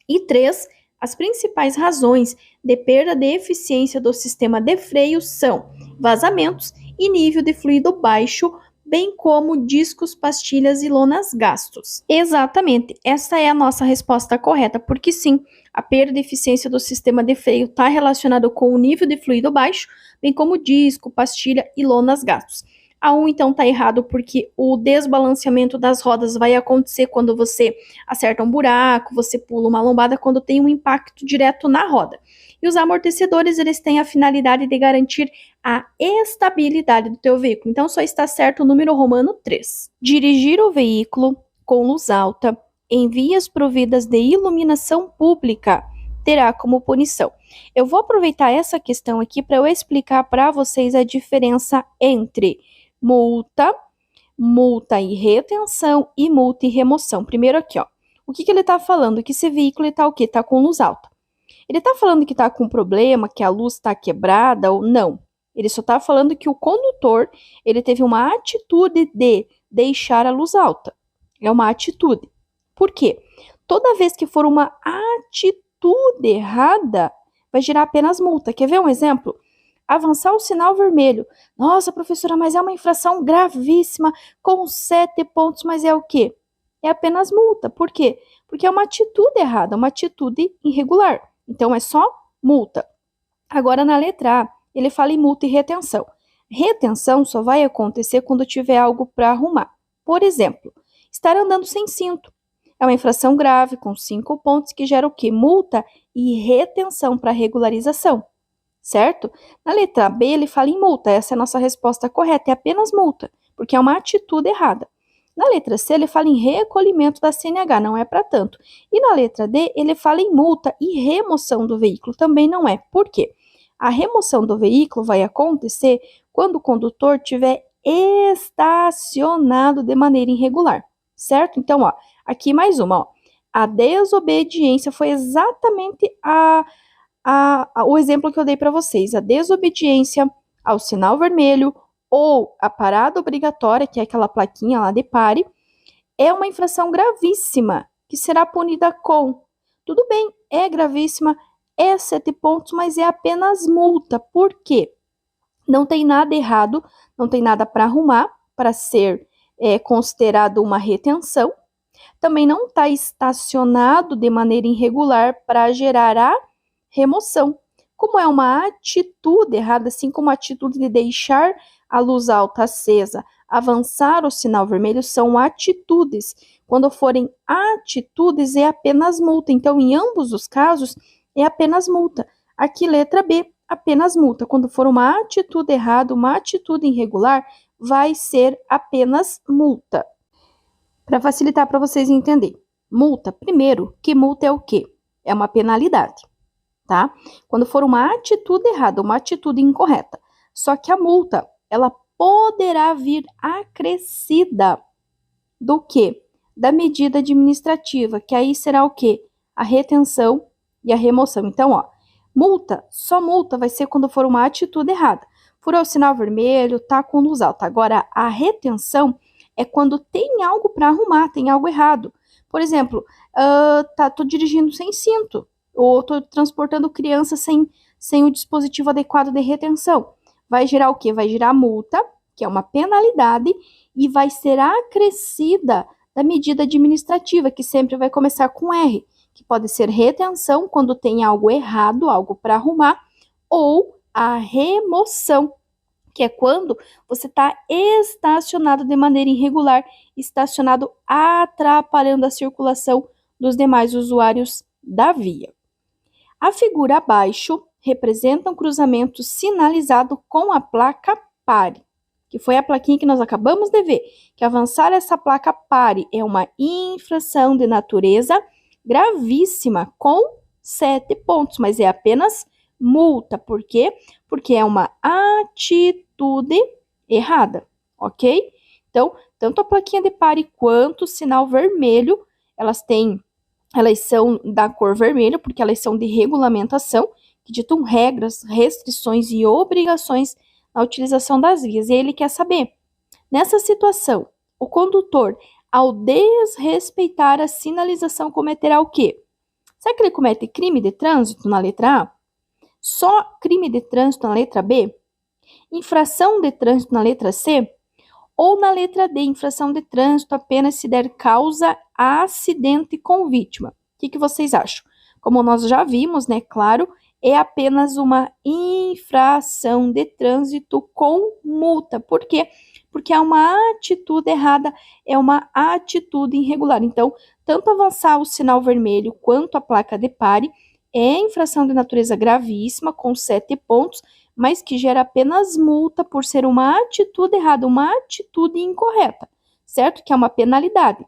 E 3. As principais razões de perda de eficiência do sistema de freio são vazamentos e nível de fluido baixo, bem como discos, pastilhas e lonas gastos. Exatamente, essa é a nossa resposta correta, porque sim, a perda de eficiência do sistema de freio está relacionada com o nível de fluido baixo, bem como disco, pastilha e lonas gastos. A 1, então, está errado porque o desbalanceamento das rodas vai acontecer quando você acerta um buraco, você pula uma lombada, quando tem um impacto direto na roda. E os amortecedores, eles têm a finalidade de garantir a estabilidade do teu veículo. Então, só está certo o número romano 3. Dirigir o veículo com luz alta em vias providas de iluminação pública terá como punição. Eu vou aproveitar essa questão aqui para eu explicar para vocês a diferença entre multa e retenção e multa e remoção. Primeiro aqui, ó. O que ele está falando? Que esse veículo está o quê? Está com luz alta. Ele está falando que está com problema, que a luz está quebrada ou não. Ele só está falando que o condutor, ele teve uma atitude de deixar a luz alta. É uma atitude. Por quê? Toda vez que for uma atitude errada, vai gerar apenas multa. Quer ver um exemplo? Avançar o sinal vermelho. Nossa, professora, mas é uma infração gravíssima, com 7 pontos, mas é o quê? É apenas multa. Por quê? Porque é uma atitude errada, uma atitude irregular. Então, é só multa. Agora, na letra A, ele fala em multa e retenção. Retenção só vai acontecer quando tiver algo para arrumar. Por exemplo, estar andando sem cinto. É uma infração grave, com 5 pontos, que gera o quê? Multa e retenção para regularização. Certo? Na letra B, ele fala em multa. Essa é a nossa resposta correta, é apenas multa, porque é uma atitude errada. Na letra C, ele fala em recolhimento da CNH, não é para tanto. E na letra D, ele fala em multa e remoção do veículo, também não é. Por quê? A remoção do veículo vai acontecer quando o condutor tiver estacionado de maneira irregular, certo? Então, ó, aqui mais uma, ó. A desobediência foi exatamente o exemplo que eu dei para vocês. A desobediência ao sinal vermelho ou a parada obrigatória, que é aquela plaquinha lá de pare, é uma infração gravíssima, que será punida com, tudo bem, é gravíssima, é 7 pontos, mas é apenas multa. Por quê? Não tem nada errado, não tem nada para arrumar, para ser considerado uma retenção. Também não está estacionado de maneira irregular para gerar a remoção. como é uma atitude errada, assim como a atitude de deixar a luz alta acesa, avançar o sinal vermelho, são atitudes. Quando forem atitudes, é apenas multa. Então, em ambos os casos, é apenas multa. Aqui, letra B, apenas multa. Quando for uma atitude errada, uma atitude irregular, vai ser apenas multa. Para facilitar para vocês entenderem. Multa, primeiro, que multa é o quê? É uma penalidade, tá? Quando for uma atitude errada, uma atitude incorreta. Só que a multa, ela poderá vir acrescida do quê? Da medida administrativa, que aí será o quê? A retenção e a remoção. Então, ó, multa, só multa vai ser quando for uma atitude errada. Furou o sinal vermelho, tá com luz alta. Agora, a retenção é quando tem algo para arrumar, tem algo errado. Por exemplo, tô dirigindo sem cinto, ou tô transportando criança sem o dispositivo adequado de retenção. Vai gerar o quê? Vai gerar multa, que é uma penalidade, e vai ser acrescida da medida administrativa, que sempre vai começar com R, que pode ser retenção, quando tem algo errado, algo para arrumar, ou a remoção, que é quando você está estacionado de maneira irregular, estacionado atrapalhando a circulação dos demais usuários da via. A figura abaixo representa um cruzamento sinalizado com a placa pare, que foi a plaquinha que nós acabamos de ver, que avançar essa placa pare é uma infração de natureza gravíssima com 7 pontos, mas é apenas multa. Por quê? Porque é uma atitude errada, ok? Então, tanto a plaquinha de pare quanto o sinal vermelho, elas são da cor vermelha, porque elas são de regulamentação, que ditam regras, restrições e obrigações na utilização das vias. E ele quer saber, nessa situação, o condutor, ao desrespeitar a sinalização, cometerá o quê? Será que ele comete crime de trânsito na letra A? Só crime de trânsito na letra B? Infração de trânsito na letra C? Ou na letra D, infração de trânsito apenas se der causa a acidente com vítima? O que vocês acham? Como nós já vimos, né, claro, é apenas uma infração de trânsito com multa. Por quê? Porque é uma atitude errada, é uma atitude irregular. Então, tanto avançar o sinal vermelho quanto a placa de pare é infração de natureza gravíssima, com 7 pontos, mas que gera apenas multa por ser uma atitude errada, uma atitude incorreta, certo? Que é uma penalidade.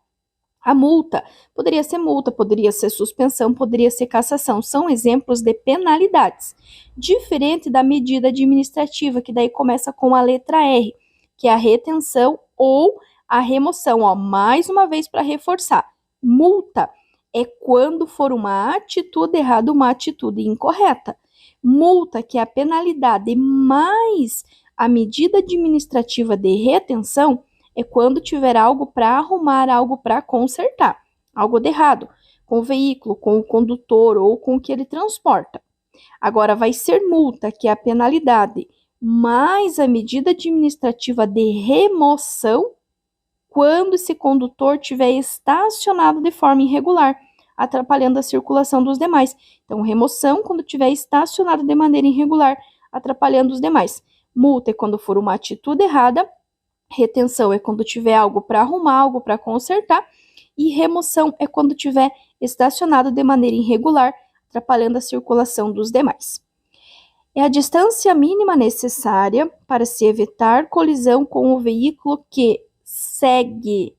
A multa poderia ser suspensão, poderia ser cassação. São exemplos de penalidades. Diferente da medida administrativa, que daí começa com a letra R, que é a retenção ou a remoção. Ó, mais uma vez para reforçar. Multa é quando for uma atitude errada, uma atitude incorreta. Multa, que é a penalidade mais a medida administrativa de retenção, é quando tiver algo para arrumar, algo para consertar, algo de errado, com o veículo, com o condutor ou com o que ele transporta. Agora, vai ser multa, que é a penalidade, mais a medida administrativa de remoção, quando esse condutor tiver estacionado de forma irregular, atrapalhando a circulação dos demais. Então, remoção quando tiver estacionado de maneira irregular, atrapalhando os demais. Multa é quando for uma atitude errada, retenção é quando tiver algo para arrumar, algo para consertar, e remoção é quando tiver estacionado de maneira irregular, atrapalhando a circulação dos demais. É a distância mínima necessária para se evitar colisão com o veículo que segue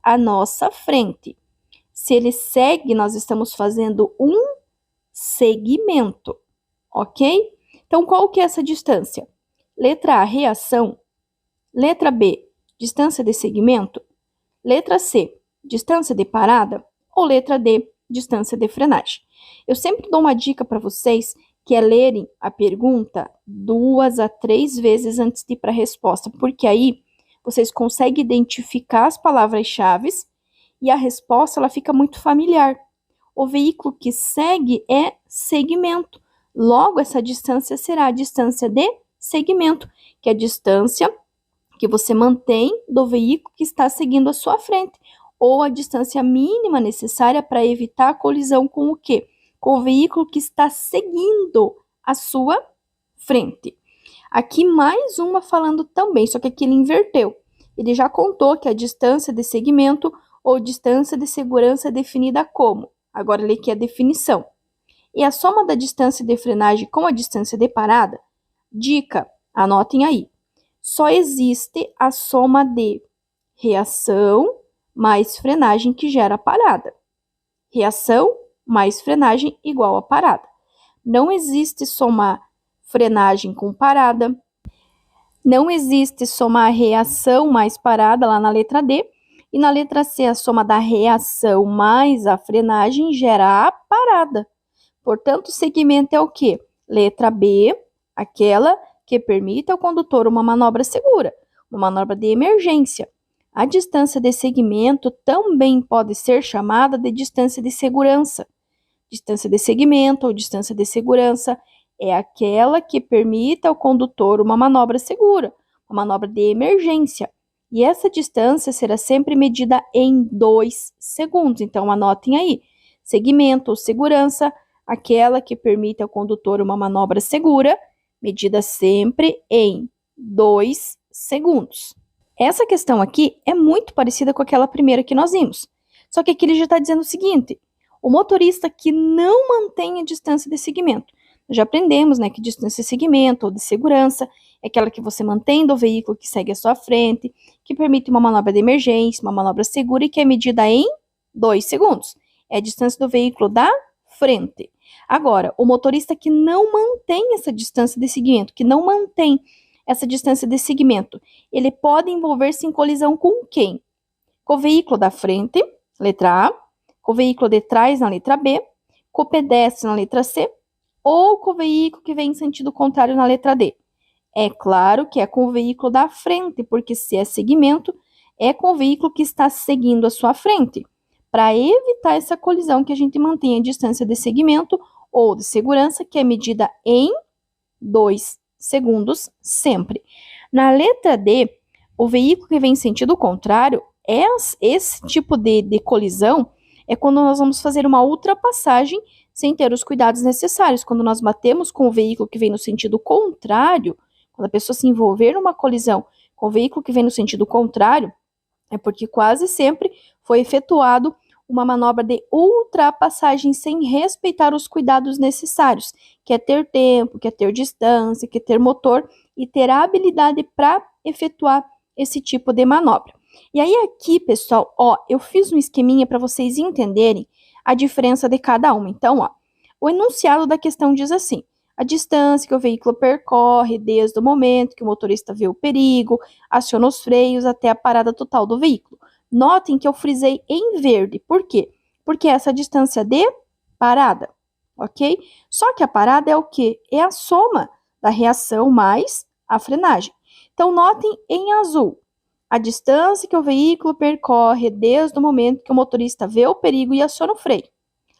a nossa frente. Se ele segue, nós estamos fazendo um segmento, ok? Então, qual que é essa distância? Letra A, reação. Letra B, distância de segmento. Letra C, distância de parada. Ou letra D, distância de frenagem. Eu sempre dou uma dica para vocês, que é lerem a pergunta 2 a 3 vezes antes de ir para a resposta, porque aí vocês conseguem identificar as palavras-chave e a resposta ela fica muito familiar. O veículo que segue é segmento. Logo, essa distância será a distância de segmento, que é a distância que você mantém do veículo que está seguindo à sua frente, ou a distância mínima necessária para evitar a colisão com o quê? com o veículo que está seguindo a sua frente. Aqui mais uma falando também, só que aqui ele inverteu. Ele já contou que a distância de segmento ou distância de segurança é definida como. Agora ele quer a definição. E a soma da distância de frenagem com a distância de parada? Dica, anotem aí. Só existe a soma de reação mais frenagem que gera parada. Reação mais frenagem igual a parada. Não existe somar frenagem com parada. Não existe somar reação mais parada lá na letra D. E na letra C, a soma da reação mais a frenagem gera a parada. Portanto, o segmento é o quê? Letra B, aquela que permite ao condutor uma manobra segura, uma manobra de emergência. A distância de segmento também pode ser chamada de distância de segurança. Distância de segmento ou distância de segurança é aquela que permite ao condutor uma manobra segura, uma manobra de emergência. E essa distância será sempre medida em 2 segundos. Então, anotem aí. Segmento ou segurança, aquela que permite ao condutor uma manobra segura, medida sempre em 2 segundos. Essa questão aqui é muito parecida com aquela primeira que nós vimos. Só que aqui ele já está dizendo o seguinte: o motorista que não mantém a distância de segmento. Nós já aprendemos, né, que distância de segmento ou de segurança é aquela que você mantém do veículo que segue à sua frente, que permite uma manobra de emergência, uma manobra segura e que é medida em 2 segundos. É a distância do veículo da frente. Agora, o motorista que não mantém essa distância de segmento, que não mantém essa distância de segmento, ele pode envolver-se em colisão com quem? Com o veículo da frente, letra A, com o veículo de trás, na letra B, com o pedestre, na letra C, ou com o veículo que vem em sentido contrário, na letra D. É claro que é com o veículo da frente, porque se é segmento, é com o veículo que está seguindo a sua frente. Para evitar essa colisão, que a gente mantém a distância de segmento ou de segurança, que é medida em 2 segundos sempre. Na letra D, o veículo que vem em sentido contrário, esse tipo de colisão é quando nós vamos fazer uma ultrapassagem sem ter os cuidados necessários. Quando nós batemos com o veículo que vem no sentido contrário, quando a pessoa se envolver numa colisão com o veículo que vem no sentido contrário, é porque quase sempre foi efetuado uma manobra de ultrapassagem sem respeitar os cuidados necessários, que é ter tempo, que é ter distância, que é ter motor e ter a habilidade para efetuar esse tipo de manobra. E aí aqui, pessoal, ó, eu fiz um esqueminha para vocês entenderem a diferença de cada uma. Então, ó, o enunciado da questão diz assim: a distância que o veículo percorre desde o momento que o motorista vê o perigo, aciona os freios até a parada total do veículo. Notem que eu frisei em verde. Por quê? Porque essa distância de parada, ok? Só que a parada é o quê? É a soma da reação mais a frenagem. Então, notem em azul a distância que o veículo percorre desde o momento que o motorista vê o perigo e aciona o freio.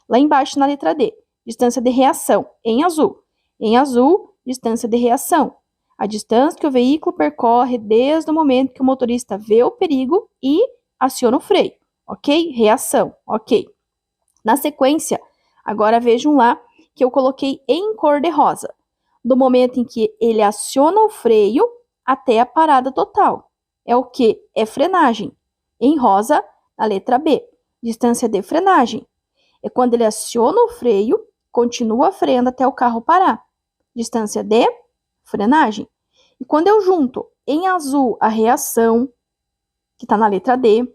Lá embaixo, na letra D, distância de reação, em azul. Em azul, distância de reação. A distância que o veículo percorre desde o momento que o motorista vê o perigo e aciona o freio, ok? Reação, ok. Na sequência, agora vejam lá que eu coloquei em cor de rosa, do momento em que ele aciona o freio até a parada total. É o que? É frenagem. Em rosa, a letra B, distância de frenagem. É quando ele aciona o freio, continua freando até o carro parar. Distância de frenagem. E quando eu junto em azul a reação, que está na letra D,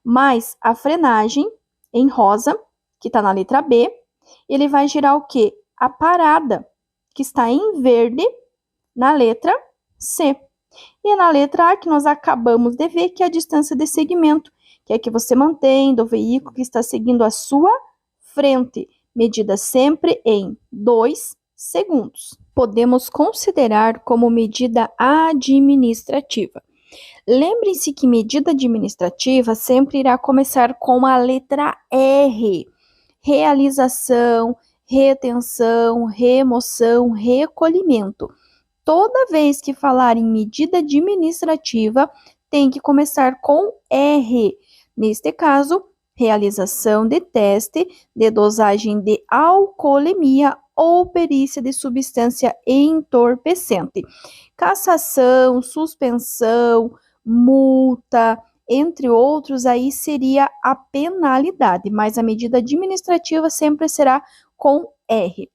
mais a frenagem, em rosa, que está na letra B, ele vai gerar o quê? A parada, que está em verde, na letra C. E na letra A, que nós acabamos de ver, que é a distância de segmento, que é que você mantém do veículo que está seguindo a sua frente, medida sempre em 2 segundos. Podemos considerar como medida administrativa. Lembrem-se que medida administrativa sempre irá começar com a letra R. Realização, retenção, remoção, recolhimento. Toda vez que falar em medida administrativa, tem que começar com R. Neste caso, realização de teste de dosagem de alcoolemia ou perícia de substância entorpecente. Cassação, suspensão, multa, entre outros, aí seria a penalidade, mas a medida administrativa sempre será com R.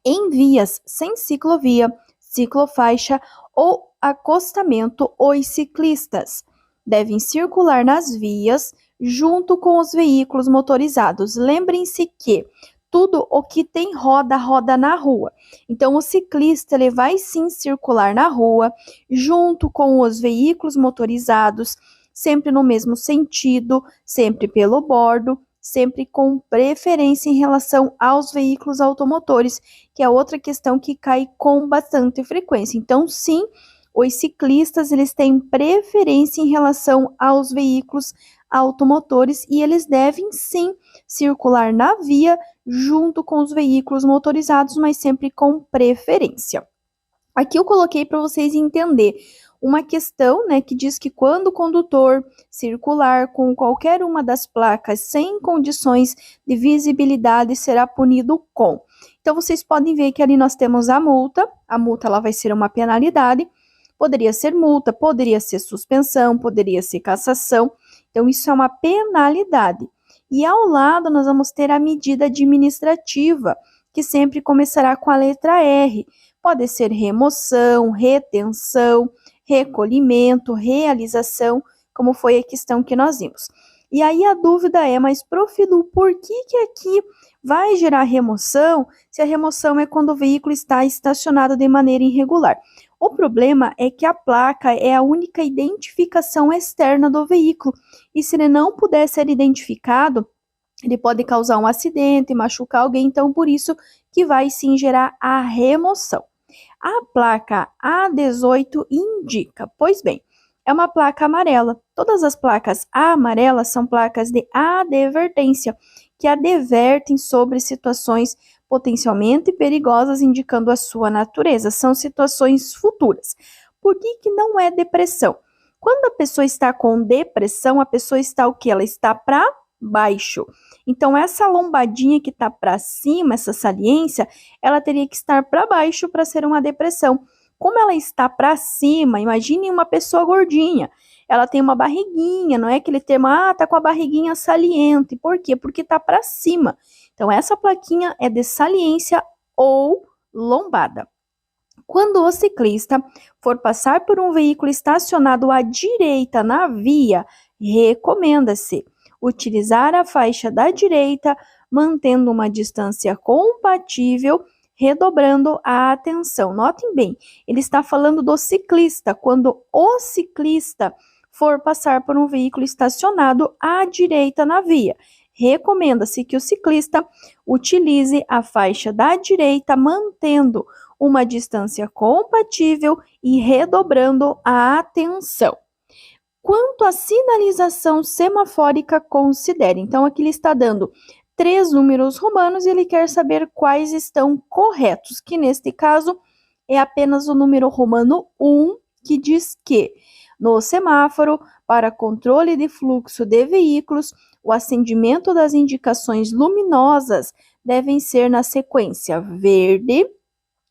Em vias sem ciclovia, ciclofaixa ou acostamento, os ciclistas devem circular nas vias junto com os veículos motorizados. Lembrem-se que tudo o que tem roda, roda na rua. Então, o ciclista ele vai sim circular na rua junto com os veículos motorizados, sempre no mesmo sentido, sempre pelo bordo, sempre com preferência em relação aos veículos automotores, que é outra questão que cai com bastante frequência. Então, sim, os ciclistas eles têm preferência em relação aos veículos automotores e eles devem sim circular na via junto com os veículos motorizados, mas sempre com preferência. Aqui eu coloquei para vocês entenderem uma questão, né, que diz que quando o condutor circular com qualquer uma das placas sem condições de visibilidade, será punido com. Então, vocês podem ver que ali nós temos a multa ela vai ser uma penalidade, poderia ser multa, poderia ser suspensão, poderia ser cassação, então isso é uma penalidade. E ao lado nós vamos ter a medida administrativa, que sempre começará com a letra R. Pode ser remoção, retenção, recolhimento, realização, como foi a questão que nós vimos. E aí a dúvida é, mas prof. Lu, por que aqui vai gerar remoção se a remoção é quando o veículo está estacionado de maneira irregular? O problema é que a placa é a única identificação externa do veículo e se ele não puder ser identificado, ele pode causar um acidente, machucar alguém, então por isso que vai sim gerar a remoção. A placa A18 indica, pois bem, é uma placa amarela. Todas as placas amarelas são placas de advertência, que advertem sobre situações potencialmente perigosas, indicando a sua natureza. São situações futuras. Por que não é depressão? Quando a pessoa está com depressão, a pessoa está o quê? Ela está para baixo. Então, essa lombadinha que está para cima, essa saliência, ela teria que estar para baixo para ser uma depressão. Como ela está para cima, imagine uma pessoa gordinha. Ela tem uma barriguinha, não é aquele termo, tá com a barriguinha saliente. Por quê? Porque está para cima. Então, essa plaquinha é de saliência ou lombada. Quando o ciclista for passar por um veículo estacionado à direita na via, recomenda-se utilizar a faixa da direita, mantendo uma distância compatível, redobrando a atenção. Notem bem, ele está falando do ciclista. Quando o ciclista for passar por um veículo estacionado à direita na via, recomenda-se que o ciclista utilize a faixa da direita, mantendo uma distância compatível e redobrando a atenção. Quanto à sinalização semafórica, considere. Então, aqui ele está dando 3 números romanos e ele quer saber quais estão corretos, que neste caso é apenas o número romano 1, que diz que no semáforo, para controle de fluxo de veículos, o acendimento das indicações luminosas devem ser na sequência verde,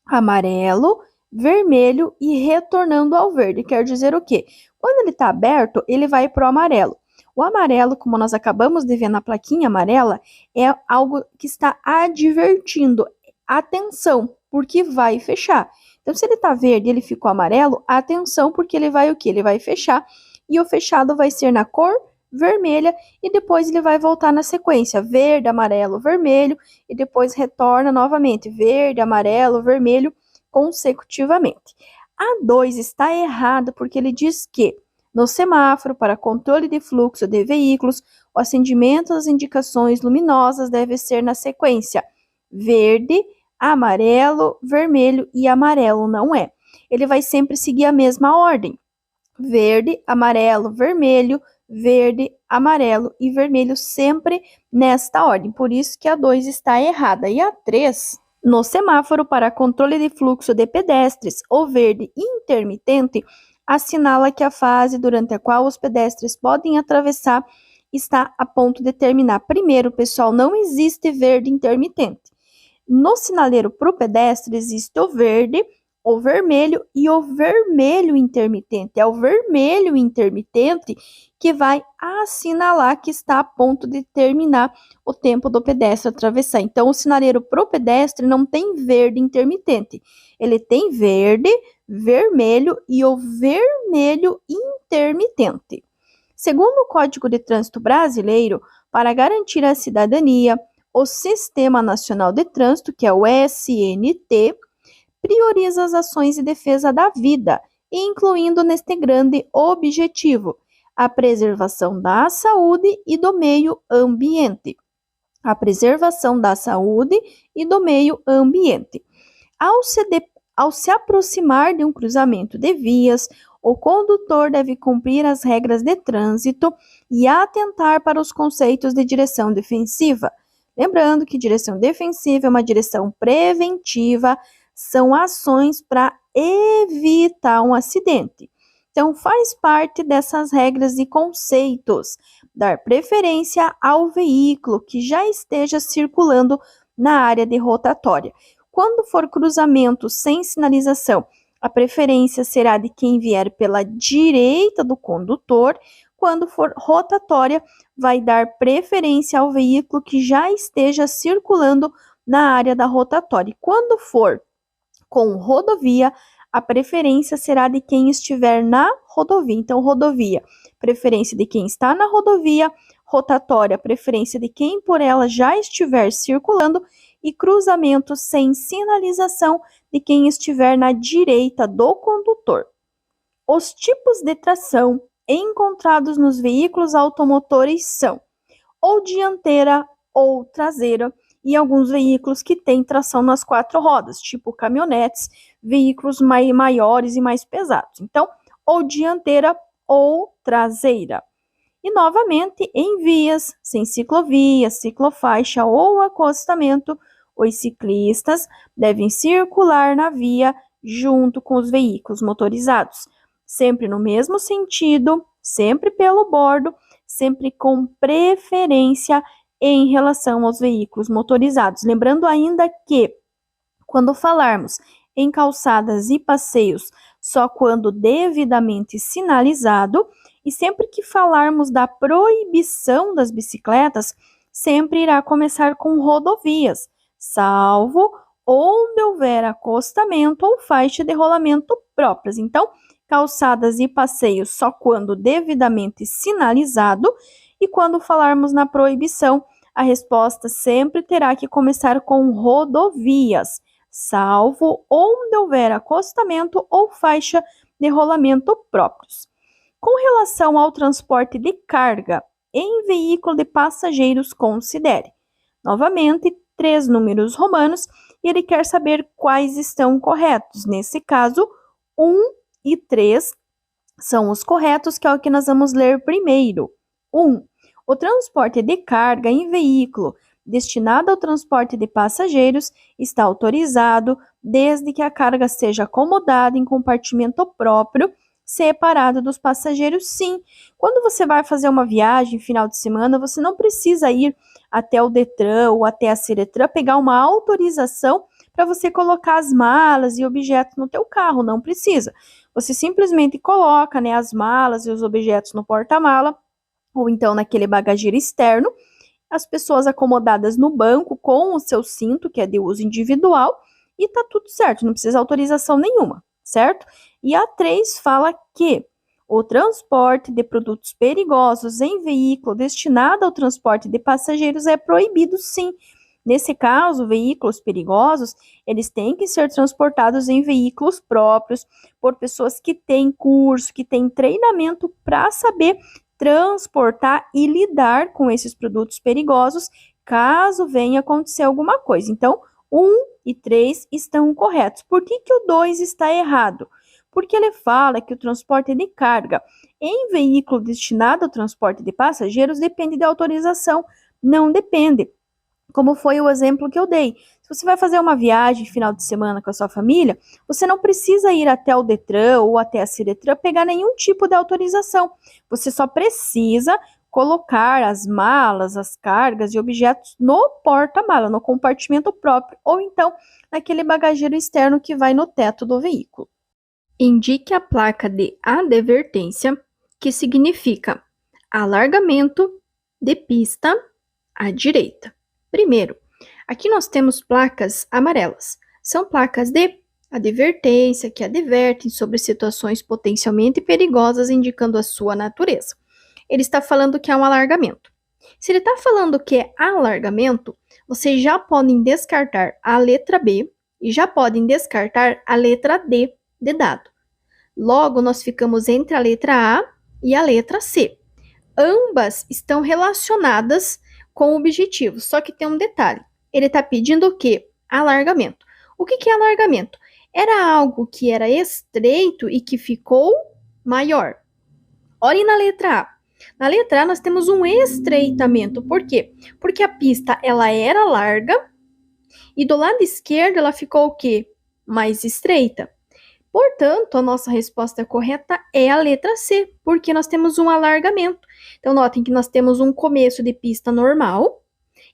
amarelo, vermelho e retornando ao verde. Quer dizer o quê? Quando ele está aberto, ele vai para o amarelo. O amarelo, como nós acabamos de ver na plaquinha amarela, é algo que está advertindo. Atenção, porque vai fechar. Então, se ele está verde e ele ficou amarelo, atenção, porque ele vai o quê? Ele vai fechar. E o fechado vai ser na cor vermelha e depois ele vai voltar na sequência verde, amarelo, vermelho e depois retorna novamente verde, amarelo, vermelho consecutivamente. A 2 está errado porque ele diz que no semáforo, para controle de fluxo de veículos, o acendimento das indicações luminosas deve ser na sequência verde, amarelo, vermelho e amarelo não é. Ele vai sempre seguir a mesma ordem. Verde, amarelo, vermelho, verde, amarelo e vermelho sempre nesta ordem. Por isso que a 2 está errada. E a 3, no semáforo para controle de fluxo de pedestres, o verde intermitente assinala que a fase durante a qual os pedestres podem atravessar está a ponto de terminar. Primeiro, pessoal, não existe verde intermitente. No sinaleiro para o pedestre existe o verde, o vermelho e o vermelho intermitente. É o vermelho intermitente que vai assinalar que está a ponto de terminar o tempo do pedestre atravessar. Então, o sinaleiro para o pedestre não tem verde intermitente. Ele tem verde, vermelho e o vermelho intermitente. Segundo o Código de Trânsito Brasileiro, para garantir a cidadania, o Sistema Nacional de Trânsito, que é o SNT, prioriza as ações de defesa da vida, incluindo neste grande objetivo a preservação da saúde e do meio ambiente. A preservação da saúde e do meio ambiente. Ao se aproximar de um cruzamento de vias, o condutor deve cumprir as regras de trânsito e atentar para os conceitos de direção defensiva. Lembrando que direção defensiva é uma direção preventiva, são ações para evitar um acidente. Então, faz parte dessas regras e conceitos dar preferência ao veículo que já esteja circulando na área de rotatória. Quando for cruzamento sem sinalização, a preferência será de quem vier pela direita do condutor. Quando for rotatória, vai dar preferência ao veículo que já esteja circulando na área da rotatória. E quando for com rodovia, a preferência será de quem estiver na rodovia. Então, rodovia, preferência de quem está na rodovia, rotatória, preferência de quem por ela já estiver circulando, e cruzamento sem sinalização de quem estiver na direita do condutor. Os tipos de tração encontrados nos veículos automotores são ou dianteira ou traseira, e alguns veículos que têm tração nas 4 rodas, tipo caminhonetes, veículos maiores e mais pesados. Então, ou dianteira ou traseira. E, novamente, em vias sem ciclovia, ciclofaixa ou acostamento, os ciclistas devem circular na via junto com os veículos motorizados, sempre no mesmo sentido, sempre pelo bordo, sempre com preferência em relação aos veículos motorizados. Lembrando ainda que, quando falarmos em calçadas e passeios, só quando devidamente sinalizado, e sempre que falarmos da proibição das bicicletas, sempre irá começar com rodovias, salvo onde houver acostamento ou faixa de rolamento próprias. Então, calçadas e passeios só quando devidamente sinalizado, e quando falarmos na proibição, a resposta sempre terá que começar com rodovias, salvo onde houver acostamento ou faixa de rolamento próprios. Com relação ao transporte de carga em veículo de passageiros, considere, novamente, 3 números romanos, e ele quer saber quais estão corretos. Nesse caso, 1 e 3 são os corretos, que é o que nós vamos ler primeiro. 1. O transporte de carga em veículo destinado ao transporte de passageiros está autorizado desde que a carga seja acomodada em compartimento próprio, separado dos passageiros, sim. Quando você vai fazer uma viagem final de semana, você não precisa ir até o Detran ou até a Ciretran pegar uma autorização para você colocar as malas e objetos no teu carro, não precisa. Você simplesmente coloca, né, as malas e os objetos no porta-mala ou então naquele bagageiro externo, as pessoas acomodadas no banco com o seu cinto, que é de uso individual, e tá tudo certo, não precisa autorização nenhuma, certo? E a 3 fala que o transporte de produtos perigosos em veículo destinado ao transporte de passageiros é proibido, sim. Nesse caso, veículos perigosos, eles têm que ser transportados em veículos próprios por pessoas que têm curso, que têm treinamento para saber transportar e lidar com esses produtos perigosos, caso venha acontecer alguma coisa. Então, 1 e 3 estão corretos. Por que o 2 está errado? Porque ele fala que o transporte de carga em veículo destinado ao transporte de passageiros depende da autorização. Não depende. Como foi o exemplo que eu dei. Se você vai fazer uma viagem final de semana com a sua família, você não precisa ir até o Detran ou até a Ciretran pegar nenhum tipo de autorização. Você só precisa colocar as malas, as cargas e objetos no porta-mala, no compartimento próprio, ou então naquele bagageiro externo que vai no teto do veículo. Indique a placa de advertência, que significa alargamento de pista à direita. Primeiro, aqui nós temos placas amarelas. São placas de advertência que advertem sobre situações potencialmente perigosas, indicando a sua natureza. Ele está falando que é um alargamento. Se ele está falando que é alargamento, vocês já podem descartar a letra B e já podem descartar a letra D de dado. Logo, nós ficamos entre a letra A e a letra C. Ambas estão relacionadas com o objetivo, só que tem um detalhe. Ele está pedindo o quê? Alargamento. O que é alargamento? Era algo que era estreito e que ficou maior. Olhem na letra A. Na letra A nós temos um estreitamento. Por quê? Porque a pista ela era larga e do lado esquerdo ela ficou o quê? Mais estreita. Portanto, a nossa resposta correta é a letra C, porque nós temos um alargamento. Então, notem que nós temos um começo de pista normal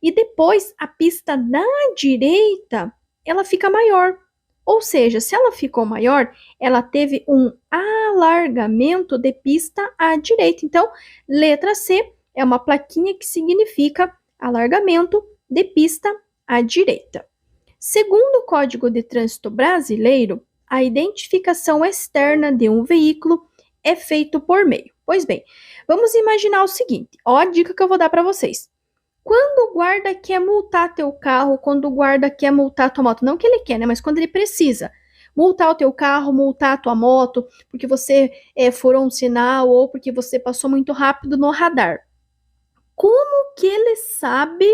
e depois a pista da direita, ela fica maior. Ou seja, se ela ficou maior, ela teve um alargamento de pista à direita. Então, letra C é uma plaquinha que significa alargamento de pista à direita. Segundo o Código de Trânsito Brasileiro, a identificação externa de um veículo é feito por meio. Pois bem, vamos imaginar o seguinte, ó a dica que eu vou dar para vocês. Quando o guarda quer multar teu carro, quando o guarda quer multar tua moto, não que ele quer, né, mas quando ele precisa multar o teu carro, multar a tua moto, porque você furou um sinal ou porque você passou muito rápido no radar. Como que ele sabe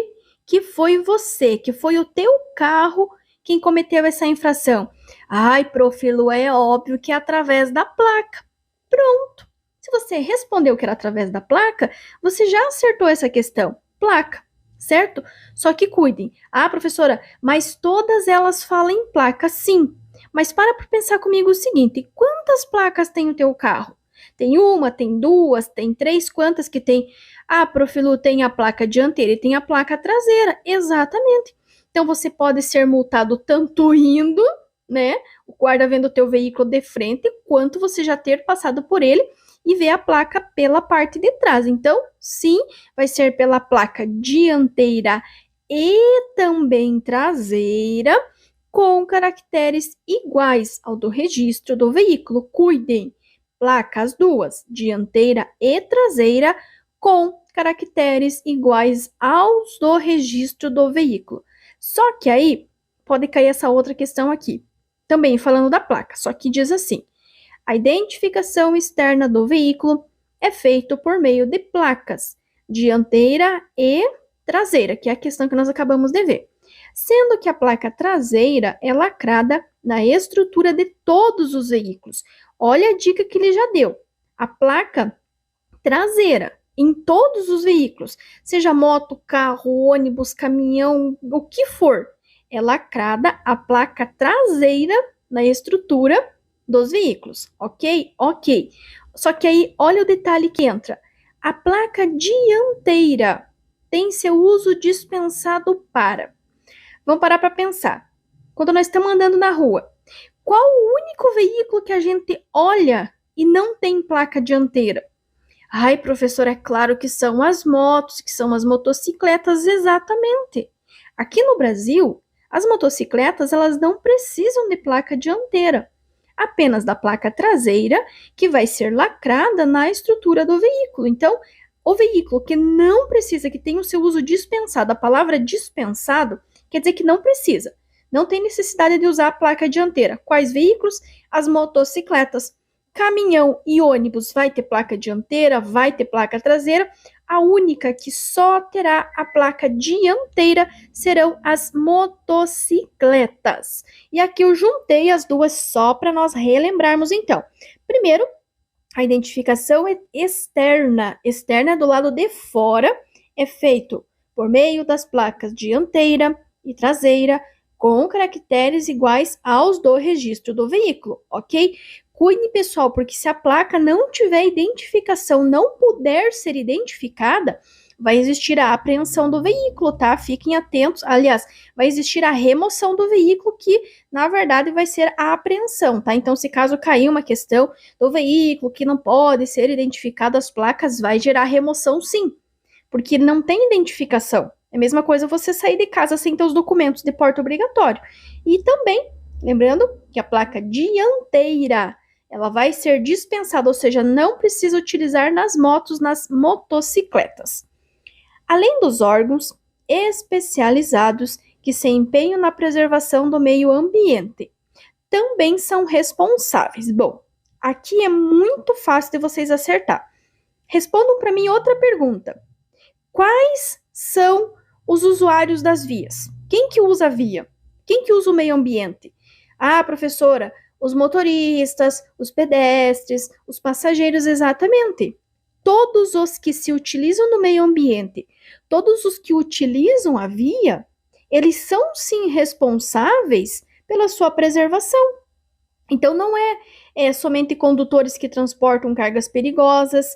que foi você, que foi o teu carro quem cometeu essa infração? Ai, Profilo, é óbvio que é através da placa. Pronto. Se você respondeu que era através da placa, você já acertou essa questão. Placa, certo? Só que cuidem. Ah, professora, mas todas elas falam em placa, sim. Mas para pensar comigo o seguinte, quantas placas tem o teu carro? Tem uma, tem duas, tem três, quantas que tem? Ah, Profilu, tem a placa dianteira e tem a placa traseira. Exatamente. Então, você pode ser multado tanto indo, né? O guarda vendo o teu veículo de frente, quanto você já ter passado por ele e ver a placa pela parte de trás. Então, sim, vai ser pela placa dianteira e também traseira, com caracteres iguais ao do registro do veículo. Cuidem! Placas duas, dianteira e traseira, com caracteres iguais aos do registro do veículo. Só que aí pode cair essa outra questão aqui, também falando da placa, só que diz assim: a identificação externa do veículo é feita por meio de placas dianteira e traseira, que é a questão que nós acabamos de ver. Sendo que a placa traseira é lacrada na estrutura de todos os veículos. Olha a dica que ele já deu. A placa traseira em todos os veículos, seja moto, carro, ônibus, caminhão, o que for, é lacrada a placa traseira na estrutura dos veículos, ok? Ok. Só que aí, olha o detalhe que entra. A placa dianteira tem seu uso dispensado para. Vamos parar para pensar. Quando nós estamos andando na rua, qual o único veículo que a gente olha e não tem placa dianteira? Ai, professor, é claro que são as motos, que são as motocicletas, exatamente. Aqui no Brasil, as motocicletas, elas não precisam de placa dianteira, apenas da placa traseira, que vai ser lacrada na estrutura do veículo. Então, o veículo que não precisa, que tem o seu uso dispensado, a palavra dispensado quer dizer que não precisa, não tem necessidade de usar a placa dianteira. Quais veículos? As motocicletas. Caminhão e ônibus vai ter placa dianteira, vai ter placa traseira. A única que só terá a placa dianteira serão as motocicletas. E aqui eu juntei as duas só para nós relembrarmos então. Primeiro, a identificação externa. Externa do lado de fora é feito por meio das placas dianteira e traseira, com caracteres iguais aos do registro do veículo, ok? Cuide, pessoal, porque se a placa não tiver identificação, não puder ser identificada, vai existir a apreensão do veículo, tá? Fiquem atentos. Aliás, vai existir a remoção do veículo, que na verdade vai ser a apreensão, tá? Então, se caso cair uma questão do veículo que não pode ser identificado as placas, vai gerar remoção, sim, porque não tem identificação. É a mesma coisa você sair de casa sem ter os documentos de porte obrigatório. E também, lembrando que a placa dianteira, ela vai ser dispensada, ou seja, não precisa utilizar nas motos, nas motocicletas. Além dos órgãos especializados que se empenham na preservação do meio ambiente, também são responsáveis. Bom, aqui é muito fácil de vocês acertar. Respondam para mim outra pergunta. Quais são os usuários das vias? Quem que usa a via? Quem que usa o meio ambiente? Ah, professora, os motoristas, os pedestres, os passageiros, exatamente. Todos os que se utilizam do meio ambiente, todos os que utilizam a via, eles são sim responsáveis pela sua preservação. Então não é somente condutores que transportam cargas perigosas.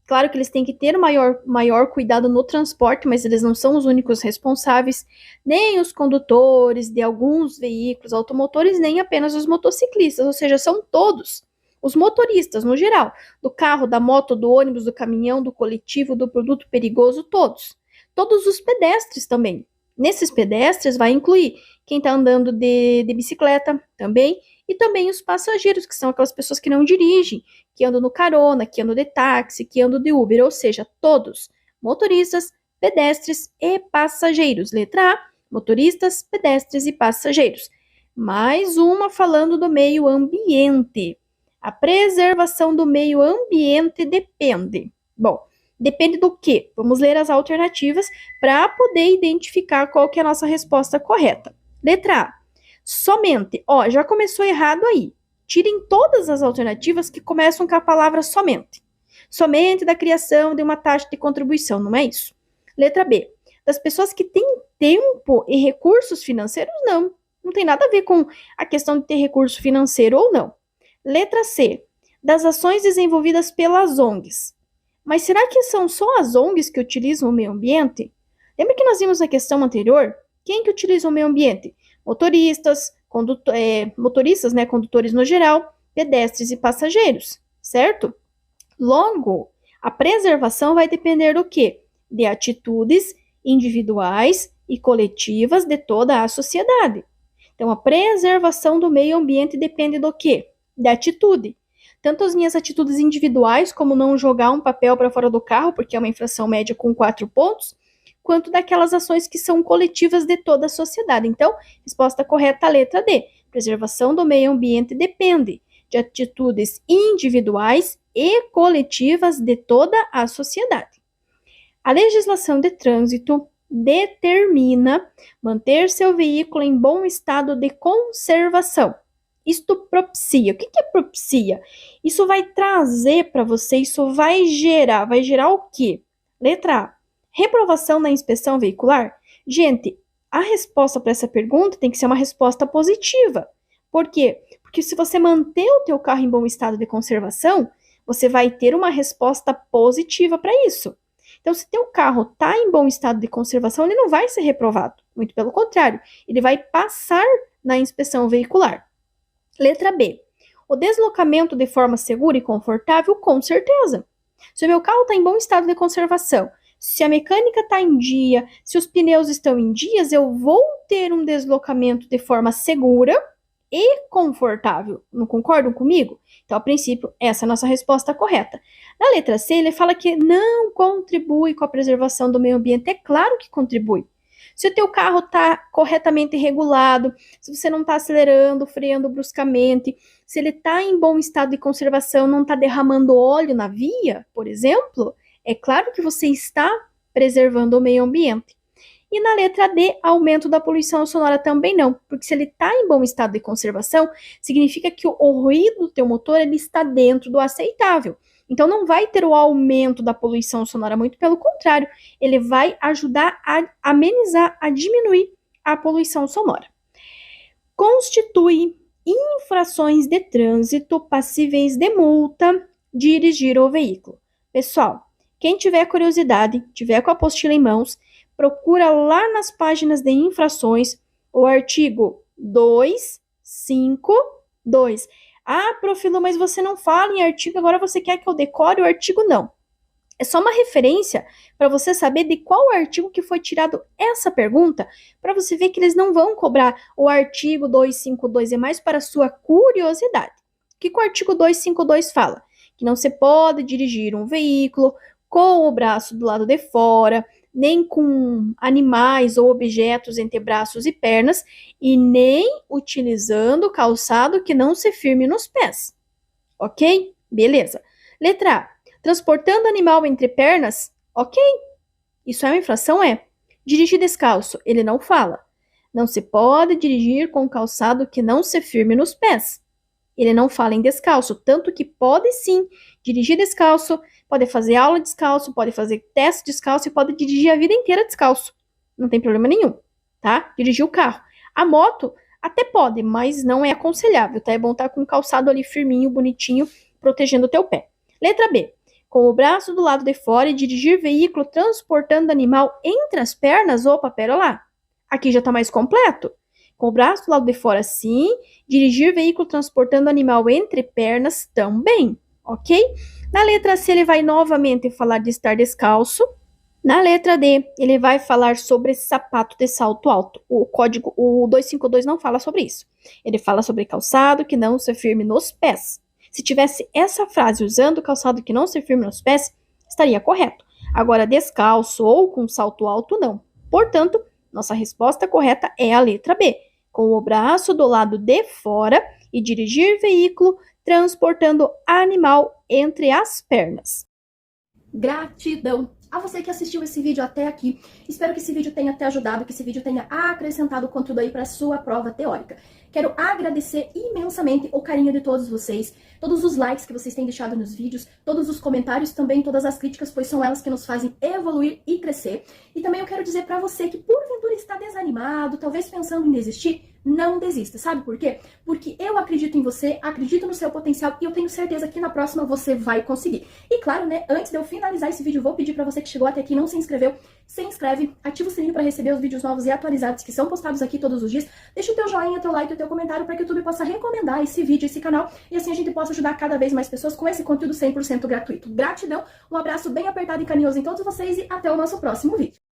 Claro que eles têm que ter maior cuidado no transporte, mas eles não são os únicos responsáveis, nem os condutores de alguns veículos automotores, nem apenas os motociclistas, ou seja, são todos. Os motoristas, no geral, do carro, da moto, do ônibus, do caminhão, do coletivo, do produto perigoso, todos. Todos os pedestres também. Nesses pedestres vai incluir quem está andando de bicicleta também, e também os passageiros, que são aquelas pessoas que não dirigem, que andam no carona, que andam de táxi, que andam de Uber, ou seja, todos, motoristas, pedestres e passageiros. Letra A, motoristas, pedestres e passageiros. Mais uma falando do meio ambiente. A preservação do meio ambiente depende. Bom, depende do quê? Vamos ler as alternativas para poder identificar qual que é a nossa resposta correta. Letra A, somente. Ó, já começou errado aí. Tirem todas as alternativas que começam com a palavra somente. Somente da criação de uma taxa de contribuição, não é isso? Letra B, das pessoas que têm tempo e recursos financeiros, não. Não tem nada a ver com a questão de ter recurso financeiro ou não. Letra C, das ações desenvolvidas pelas ONGs. Mas será que são só as ONGs que utilizam o meio ambiente? Lembra que nós vimos na questão anterior? Quem que utiliza o meio ambiente? Motoristas, motoristas, né, condutores no geral, pedestres e passageiros, certo? Logo, a preservação vai depender do quê? De atitudes individuais e coletivas de toda a sociedade. Então, a preservação do meio ambiente depende do quê? Da atitude. Tanto as minhas atitudes individuais, como não jogar um papel para fora do carro, porque é uma infração média com 4 pontos, quanto daquelas ações que são coletivas de toda a sociedade. Então, resposta correta, a letra D. Preservação do meio ambiente depende de atitudes individuais e coletivas de toda a sociedade. A legislação de trânsito determina manter seu veículo em bom estado de conservação. Isto propicia. O que é propicia? Isso vai trazer para você, isso vai gerar o quê? Letra A, reprovação na inspeção veicular? Gente, a resposta para essa pergunta tem que ser uma resposta positiva. Por quê? Porque se você manter o teu carro em bom estado de conservação, você vai ter uma resposta positiva para isso. Então, se teu carro está em bom estado de conservação, ele não vai ser reprovado. Muito pelo contrário, ele vai passar na inspeção veicular. Letra B, o deslocamento de forma segura e confortável, com certeza. Se o meu carro está em bom estado de conservação, se a mecânica está em dia, se os pneus estão em dias, eu vou ter um deslocamento de forma segura e confortável. Não concordam comigo? Então, a princípio, essa é a nossa resposta correta. Na letra C, ele fala que não contribui com a preservação do meio ambiente. É claro que contribui. Se o teu carro está corretamente regulado, se você não está acelerando, freando bruscamente, se ele está em bom estado de conservação, não está derramando óleo na via, por exemplo, é claro que você está preservando o meio ambiente. E na letra D, aumento da poluição sonora também não, porque se ele está em bom estado de conservação, significa que o ruído do teu motor ele está dentro do aceitável. Então não vai ter o aumento da poluição sonora, muito pelo contrário, ele vai ajudar a amenizar, a diminuir a poluição sonora. Constitui infrações de trânsito passíveis de multa, dirigir o veículo. Pessoal, quem tiver curiosidade, tiver com a apostila em mãos, procura lá nas páginas de infrações o artigo 252. Ah, Profilo, mas você não fala em artigo, agora você quer que eu decore o artigo? Não. É só uma referência para você saber de qual artigo que foi tirado essa pergunta, para você ver que eles não vão cobrar o artigo 252, é mais para sua curiosidade. O que o artigo 252 fala? Que não se pode dirigir um veículo com o braço do lado de fora, nem com animais ou objetos entre braços e pernas, e nem utilizando calçado que não se firme nos pés. Ok? Beleza. Letra A. Transportando animal entre pernas? Ok. Isso é uma infração? É. Dirigir descalço? Ele não fala. Não se pode dirigir com calçado que não se firme nos pés. Ele não fala em descalço, tanto que pode sim dirigir descalço, pode fazer aula descalço, pode fazer teste descalço e pode dirigir a vida inteira descalço. Não tem problema nenhum, tá? Dirigir o carro. A moto até pode, mas não é aconselhável, tá? É bom estar com o calçado ali firminho, bonitinho, protegendo o teu pé. Letra B. Com o braço do lado de fora e dirigir veículo transportando animal entre as pernas. Opa, pera lá. Aqui já tá mais completo. Com o braço do lado de fora, sim. Dirigir veículo transportando animal entre pernas, também. Ok? Na letra C, ele vai novamente falar de estar descalço. Na letra D, ele vai falar sobre sapato de salto alto. O código, o 252 não fala sobre isso. Ele fala sobre calçado que não se firme nos pés. Se tivesse essa frase usando calçado que não se firme nos pés, estaria correto. Agora, descalço ou com salto alto, não. Portanto, nossa resposta correta é a letra B. Com o braço do lado de fora e dirigir veículo transportando animal entre as pernas. Gratidão a você que assistiu esse vídeo até aqui. Espero que esse vídeo tenha te ajudado, que esse vídeo tenha acrescentado conteúdo aí para sua prova teórica. Quero agradecer imensamente o carinho de todos vocês, todos os likes que vocês têm deixado nos vídeos, todos os comentários também, todas as críticas, pois são elas que nos fazem evoluir e crescer. E também eu quero dizer para você que porventura está desanimado, talvez pensando em desistir, não desista. Sabe por quê? Porque eu acredito em você, acredito no seu potencial e eu tenho certeza que na próxima você vai conseguir. E claro, né, antes de eu finalizar esse vídeo, vou pedir para você que chegou até aqui e não se inscreveu, se inscreve, ativa o sininho para receber os vídeos novos e atualizados que são postados aqui todos os dias. Deixa o teu joinha, teu like, o teu comentário para que o YouTube possa recomendar esse vídeo, esse canal, e assim a gente possa ajudar cada vez mais pessoas com esse conteúdo 100% gratuito. Gratidão, um abraço bem apertado e carinhoso em todos vocês e até o nosso próximo vídeo.